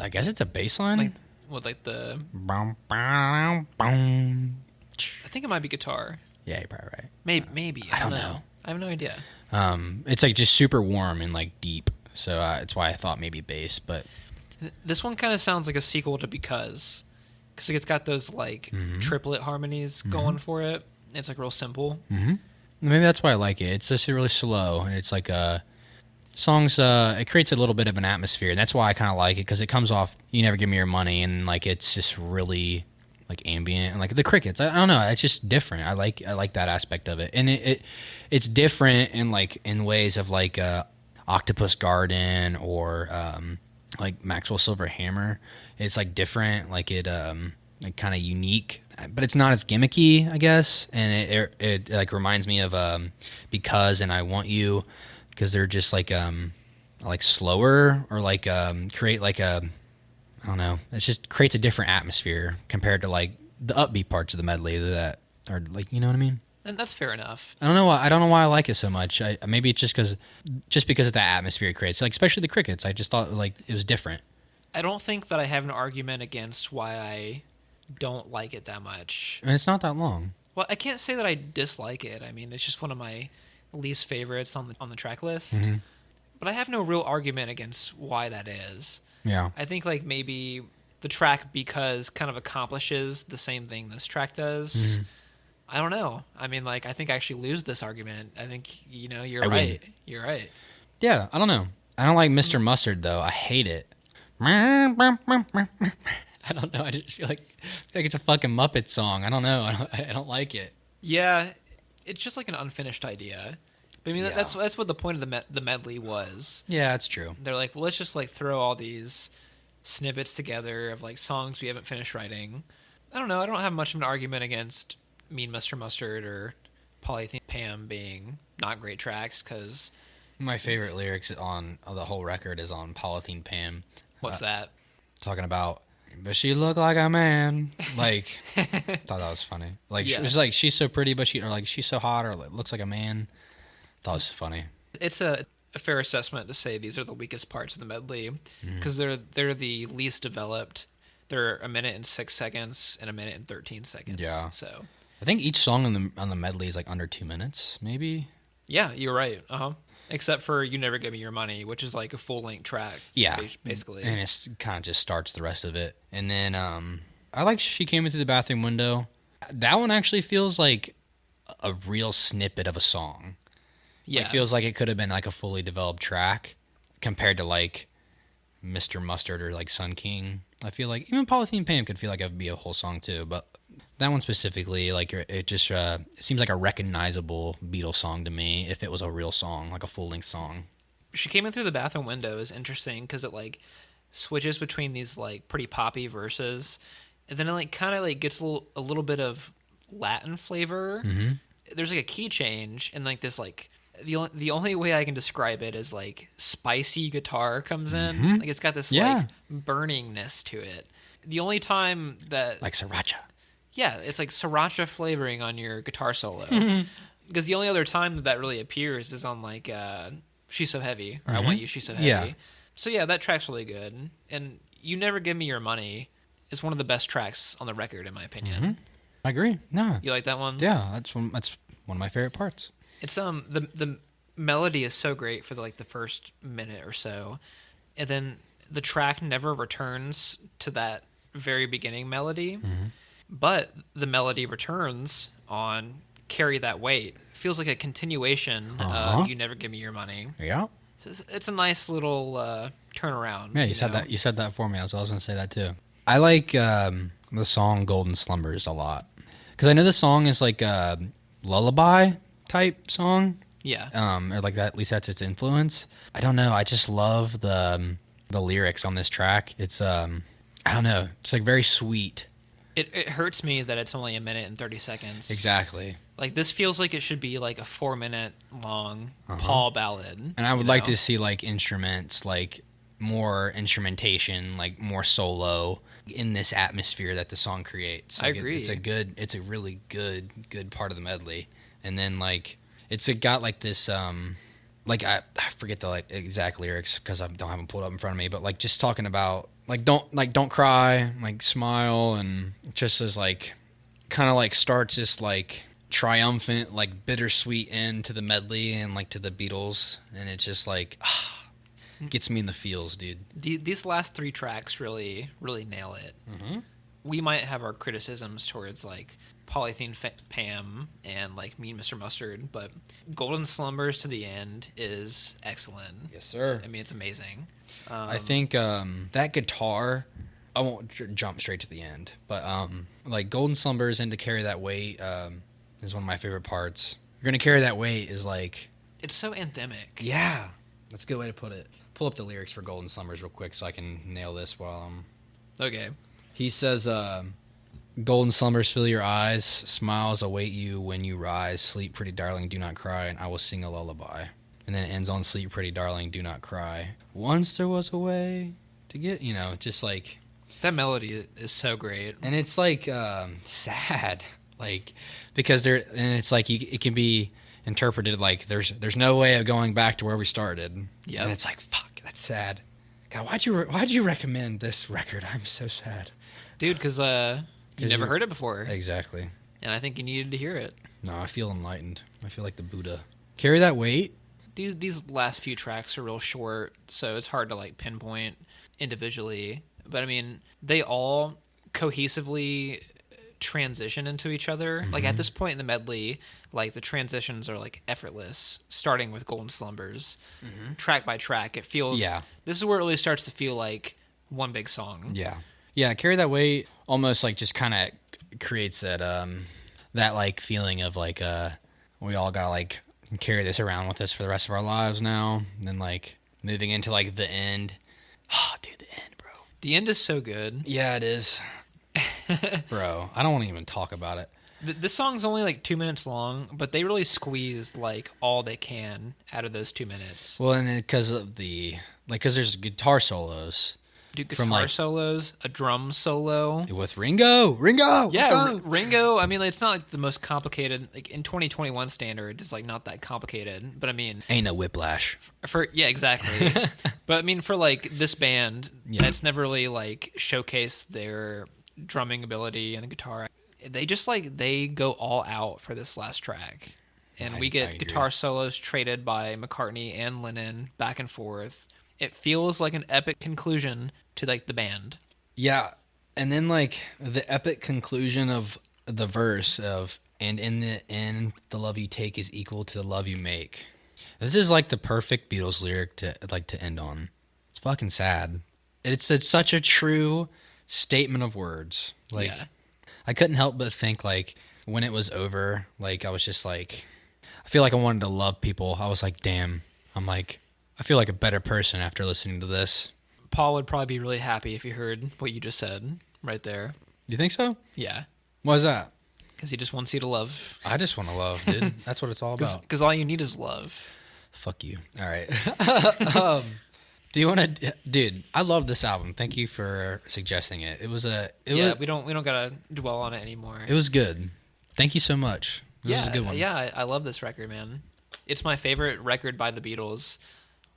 I guess it's a bass line. Like what? Like the. Boom, boom, boom. I think it might be guitar. Yeah, you're probably right. Maybe. I don't know. I have no idea. It's like just super warm and like deep, so it's why I thought maybe bass. But this one kind of sounds like a sequel to because it's got those like triplet harmonies going for it. It's like real simple. Maybe that's why I like it. It's just really slow, and it's like songs. It creates a little bit of an atmosphere, and that's why I kind of like it because it comes off "You Never Give Me Your Money," and like it's just really like ambient and like the crickets. I don't know. It's just different. I like that aspect of it, and it's different in like in ways of like Octopus Garden or like Maxwell Silver Hammer. It's like different, like it like kind of unique, but it's not as gimmicky, I guess. And it like reminds me of Because and I Want You, because they're just like slower or like create like a, I don't know. It just creates a different atmosphere compared to like the upbeat parts of the medley that are like, you know what I mean? And that's fair enough. I don't know why I like it so much. Maybe it's just because of that atmosphere it creates. Like especially the crickets. I just thought like it was different. I don't think that I have an argument against why I don't like it that much. And it's not that long. Well, I can't say that I dislike it. I mean, it's just one of my least favorites on the track list. But I have no real argument against why that is. Yeah. I think like maybe the track Because kind of accomplishes the same thing this track does. I don't know. I mean, like I think I actually lose this argument. I think you're right. You're right. Yeah, I don't know. I don't like Mr. Mustard though. I hate it. I don't know. I just feel like it's a fucking Muppet song. I don't know. I don't like it. Yeah, it's just like an unfinished idea. But I mean, that's what the point of the medley was. Yeah, that's true. They're like, well, let's just like throw all these snippets together of like songs we haven't finished writing. I don't know. I don't have much of an argument against Mean Mr. Mustard or Polythene Pam being not great tracks because my favorite lyrics on the whole record is on Polythene Pam. What's that? Talking about, but she looked like a man. Like, thought that was funny. Like, She was like, she's so pretty, but she's so hot, or like, looks like a man. Thought it was funny. It's a fair assessment to say these are the weakest parts of the medley because they're the least developed. They're a minute and 6 seconds and a minute and 13 seconds. Yeah. So I think each song on the medley is like under 2 minutes, maybe. yeah, you're right. Except for "You Never Give Me Your Money," which is like a full length track. Yeah, basically. and it kind of just starts the rest of it. And then I like "She Came In Through the Bathroom Window." That one actually feels like a real snippet of a song. Yeah, It feels like it could have been like a fully developed track compared to like Mr. Mustard or like Sun King. I feel like even Polythene Pam could feel like it would be a whole song too, but that one specifically, like it just it seems like a recognizable Beatles song to me if it was a real song, like a full length song. "She Came In Through the Bathroom Window" is interesting because it like switches between these like pretty poppy verses, and then it like kind of like gets a little bit of Latin flavor. Mm-hmm. There's like a key change, and like this like the only way I can describe it is like spicy guitar comes in. Mm-hmm. Like it's got this Yeah. like burningness to it. The only time that Like Sriracha. yeah, it's like sriracha flavoring on your guitar solo. Because the only other time that really appears is on like "She's So Heavy" or "I Want You, She's So Heavy." Yeah. So yeah, that track's really good. And "You Never Give Me Your Money" is one of the best tracks on the record, in my opinion. Mm-hmm. I agree. No. You like that one? Yeah, that's one of my favorite parts. It's the melody is so great for the first minute or so, and then the track never returns to that very beginning melody, but the melody returns on "Carry That Weight." Feels like a continuation of "You Never Give Me Your Money." Yeah. So it's a nice little turnaround. Yeah, you said that. You said that for me. I was going to say that too. I like the song "Golden Slumbers" a lot because I know the song is like a lullaby type song. Yeah. Or like that. At least that's its influence. I don't know. I just love the lyrics on this track. It's I don't know. It's like very sweet. It hurts me that it's only a minute and 30 seconds. Exactly. Like this feels like it should be like a 4-minute long Paul ballad. And I would like to see like instruments, like more instrumentation, like more solo in this atmosphere that the song creates. Like I agree. It's a really good part of the medley. And then like it's got like this like I forget the like exact lyrics because I don't have them pulled up in front of me, but like just talking about don't cry, like smile, and just as like kind of like starts this like triumphant like bittersweet end to the medley and like to the Beatles, and it's just like gets me in the feels, dude. These last 3 tracks really nail it. Mm-hmm. We might have our criticisms towards like Polythene Pam and like Mean Mr. Mustard, but "Golden Slumbers" to the end is excellent. Yes, sir. I mean, it's amazing. I think that guitar, I won't jump straight to the end, but like "Golden Slumbers" and "To Carry That Weight" is one of my favorite parts. "You're Gonna Carry That Weight" is like, it's so anthemic. yeah, that's a good way to put it. Pull up the lyrics for "Golden Slumbers" real quick so I can nail this while I'm... Okay. He says, "Golden slumbers fill your eyes, smiles await you when you rise. Sleep, pretty darling, do not cry, and I will sing a lullaby." And then it ends on "Sleep, pretty darling, do not cry. Once there was a way to get," just like... That melody is so great. And it's like sad, like, because it's like it can be interpreted like there's no way of going back to where we started. Yeah. And it's like, fuck, that's sad. God, why'd you recommend this record? I'm so sad. Dude, because you never heard it before. Exactly. And I think you needed to hear it. No, I feel enlightened. I feel like the Buddha. Carry That Weight. These last few tracks are real short, so it's hard to like pinpoint individually. But I mean, they all cohesively transition into each other. Like at this point in the medley, like the transitions are like effortless, starting with "Golden Slumbers." Track by track, it feels... Yeah. This is where it really starts to feel like one big song. Yeah, Carry That Weight almost like just kind of creates that that like feeling of like we all gotta like carry this around with us for the rest of our lives now. And then like moving into like the end. Oh, dude, the end, bro. The end is so good. Yeah, it is. Bro, I don't want to even talk about it. This song's only like 2 minutes long, but they really squeezed like all they can out of those 2 minutes. Well, and because there's guitar solos, Do guitar solos, a drum solo with Ringo. Yeah, let's go. Ringo. I mean, it's not like the most complicated. Like in 2021 standard, it's like not that complicated. But I mean, ain't no whiplash. Exactly. But I mean, for like this band, it's never really like showcased their drumming ability and guitar. They just they go all out for this last track, and we get guitar solos traded by McCartney and Lennon back and forth. It feels like an epic conclusion to like the band. Yeah, and then like the epic conclusion of the verse of "and in the end, the love you take is equal to the love you make." This is like the perfect Beatles lyric to end on. It's fucking sad. It's such a true statement of words. Like, I couldn't help but think like when it was over, like I was just like, I feel like I wanted to love people. I was like, damn. I'm like, I feel like a better person after listening to this. Paul would probably be really happy if he heard what you just said right there. You think so? Yeah. Why is that? Because he just wants you to love. I just want to love, dude. That's what it's all about. Because all you need is love. Fuck you. All right. Do you want to, dude? I love this album. Thank you for suggesting it. We don't gotta dwell on it anymore. It was good. Thank you so much. This was a good one. Yeah, I love this record, man. It's my favorite record by the Beatles.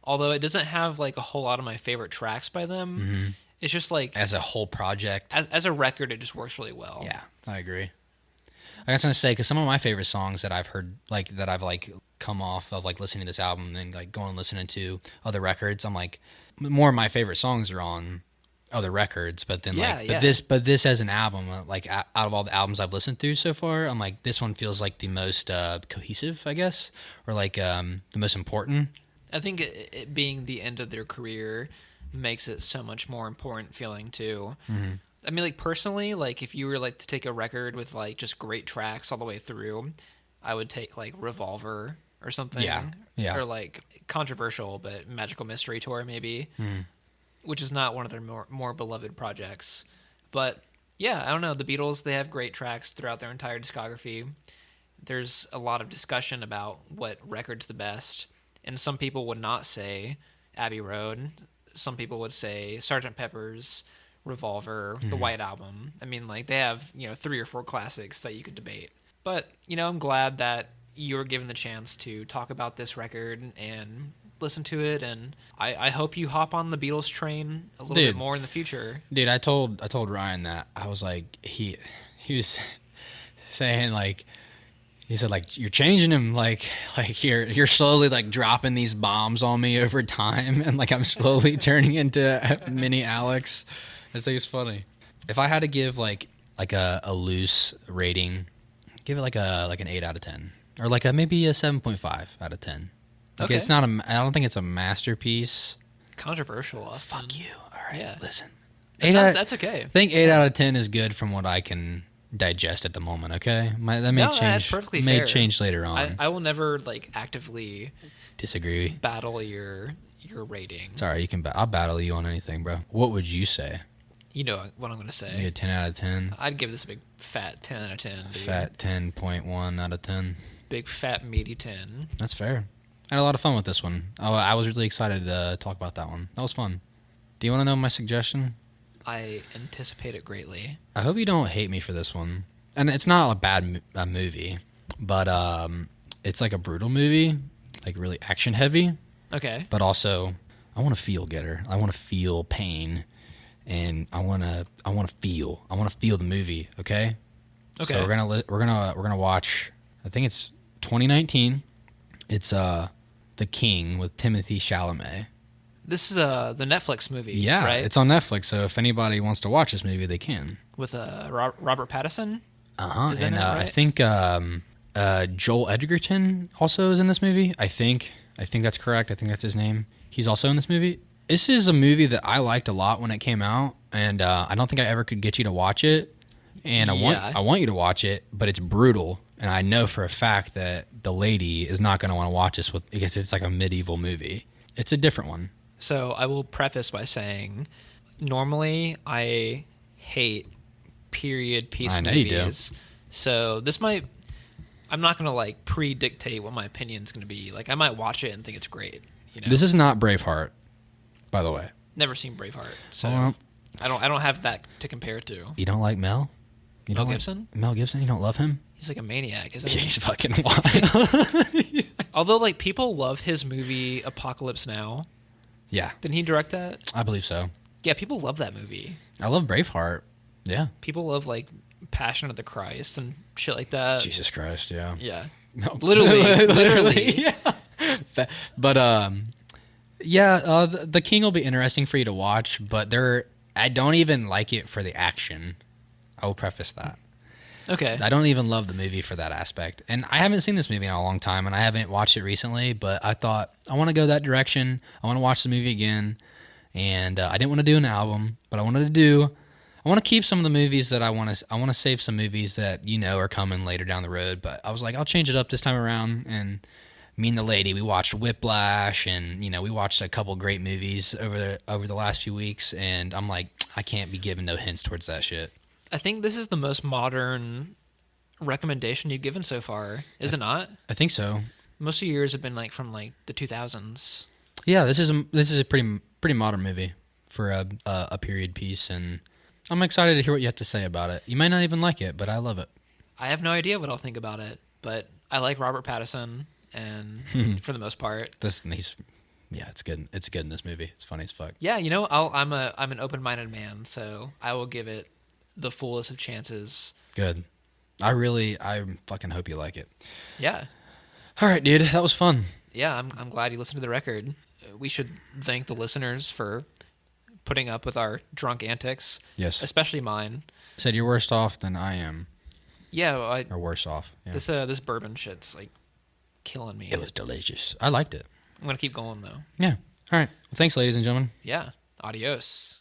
Although it doesn't have like a whole lot of my favorite tracks by them. Mm-hmm. It's just like as a whole project. As a record, it just works really well. Yeah, I agree. I was gonna say because some of my favorite songs that I've heard, like that I've like come off of like listening to this album and then like going and listening to other records, I'm like more of my favorite songs are on other records. But then but this as an album, like out of all the albums I've listened to so far, I'm like this one feels like the most cohesive, I guess, or like the most important. I think it being the end of their career makes it so much more important feeling too. Mm-hmm. I mean, like personally, like if you were like to take a record with like just great tracks all the way through, I would take like Revolver or something. Yeah. Or like controversial but Magical Mystery Tour maybe, which is not one of their more beloved projects. But yeah, I don't know. The Beatles, they have great tracks throughout their entire discography. There's a lot of discussion about what record's the best. And some people would not say Abbey Road. Some people would say Sgt. Pepper's, Revolver, the White Album. I mean, like, they have, 3 or 4 classics that you could debate. But, I'm glad that you were given the chance to talk about this record and listen to it. And I hope you hop on the Beatles train a little bit more in the future. Dude, I told Ryan that. I was like, he was saying, like, he said, like, you're changing him, like you're slowly, like, dropping these bombs on me over time, and, like, I'm slowly turning into mini Alex. I think it's funny. If I had to give, like a loose rating, give it, like an 8 out of 10. Or, like, maybe a 7.5 out of 10. Like, okay. It's not I don't think it's a masterpiece. Controversial, Austin. Fuck you. All right, yeah. Listen. That's okay. I think 8 out of 10 is good from what I can digest at the moment, okay? That may change. That's perfectly fair. May change later on. I will never like actively disagree. Battle your rating. It's all right. You can. I'll battle you on anything, bro. What would you say? You know what I'm gonna say. Maybe a 10 out of 10. I'd give this a big fat 10 out of 10. Dude. Fat 10.1 out of 10. Big fat meaty 10. That's fair. I had a lot of fun with this one. I was really excited to talk about that one. That was fun. Do you want to know my suggestion? I anticipate it greatly. I hope you don't hate me for this one. And it's not a bad movie, but it's like a brutal movie, like really action heavy. Okay. But also, I want to feel Getter. I want to feel pain, and I want to feel the movie. Okay. Okay. So we're gonna watch. I think it's 2019. It's The King with Timothée Chalamet. This is the Netflix movie, yeah, right? It's on Netflix, so if anybody wants to watch this movie, they can. With Robert Pattinson? Uh-huh, and right? I think Joel Edgerton also is in this movie. I think that's correct. I think that's his name. He's also in this movie. This is a movie that I liked a lot when it came out, and I don't think I ever could get you to watch it. And I want you to watch it, but it's brutal, and I know for a fact that the lady is not going to want to watch this because it's like a medieval movie. It's a different one. So I will preface by saying, normally I hate period piece movies. You do. So I'm not going to like pre-dictate what my opinion is going to be. Like I might watch it and think it's great. This is not Braveheart, by the way. Never seen Braveheart, so Well, I don't have that to compare it to. you don't like Mel? You Mel don't like Gibson? Mel Gibson? You don't love him? He's like a maniac, isn't He's he? fucking wild. Although, like, people love his movie Apocalypse Now. Yeah, Didn't he direct that? I believe so. Yeah, people love that movie. I love Braveheart. Yeah. People love, like, Passion of the Christ and shit like that. Jesus Christ, yeah. Yeah. No. Literally. Yeah. But the King will be interesting for you to watch, but I don't even like it for the action. I will preface that. Okay. I don't even love the movie for that aspect. And I haven't seen this movie in a long time, and I haven't watched it recently, but I thought, I want to go that direction. I want to watch the movie again. And I didn't want to do an album, but I want to keep some of the movies that I want to save some movies that, are coming later down the road. But I was like, I'll change it up this time around. And me and the lady, we watched Whiplash, and, we watched a couple great movies over the last few weeks. And I'm like, I can't be giving no hints towards that shit. I think this is the most modern recommendation you've given so far, is it not? I think so. Most of yours have been like from like the 2000s. Yeah, this is a pretty modern movie for a period piece, and I'm excited to hear what you have to say about it. You might not even like it, but I love it. I have no idea what I'll think about it, but I like Robert Pattinson, and for the most part, it's good. It's good in this movie. It's funny as fuck. yeah, I'm an open-minded man, so I will give it the fullest of chances. Good. I fucking hope you like it. Yeah. All right, dude. That was fun. Yeah, I'm glad you listened to the record. We should thank the listeners for putting up with our drunk antics. Yes. Especially mine. Said you're worse off than I am. Yeah, Or worse off. Yeah. This bourbon shit's like killing me. It was delicious. I liked it. I'm gonna keep going though. Yeah. All right. Well, thanks, ladies and gentlemen. Yeah. Adios.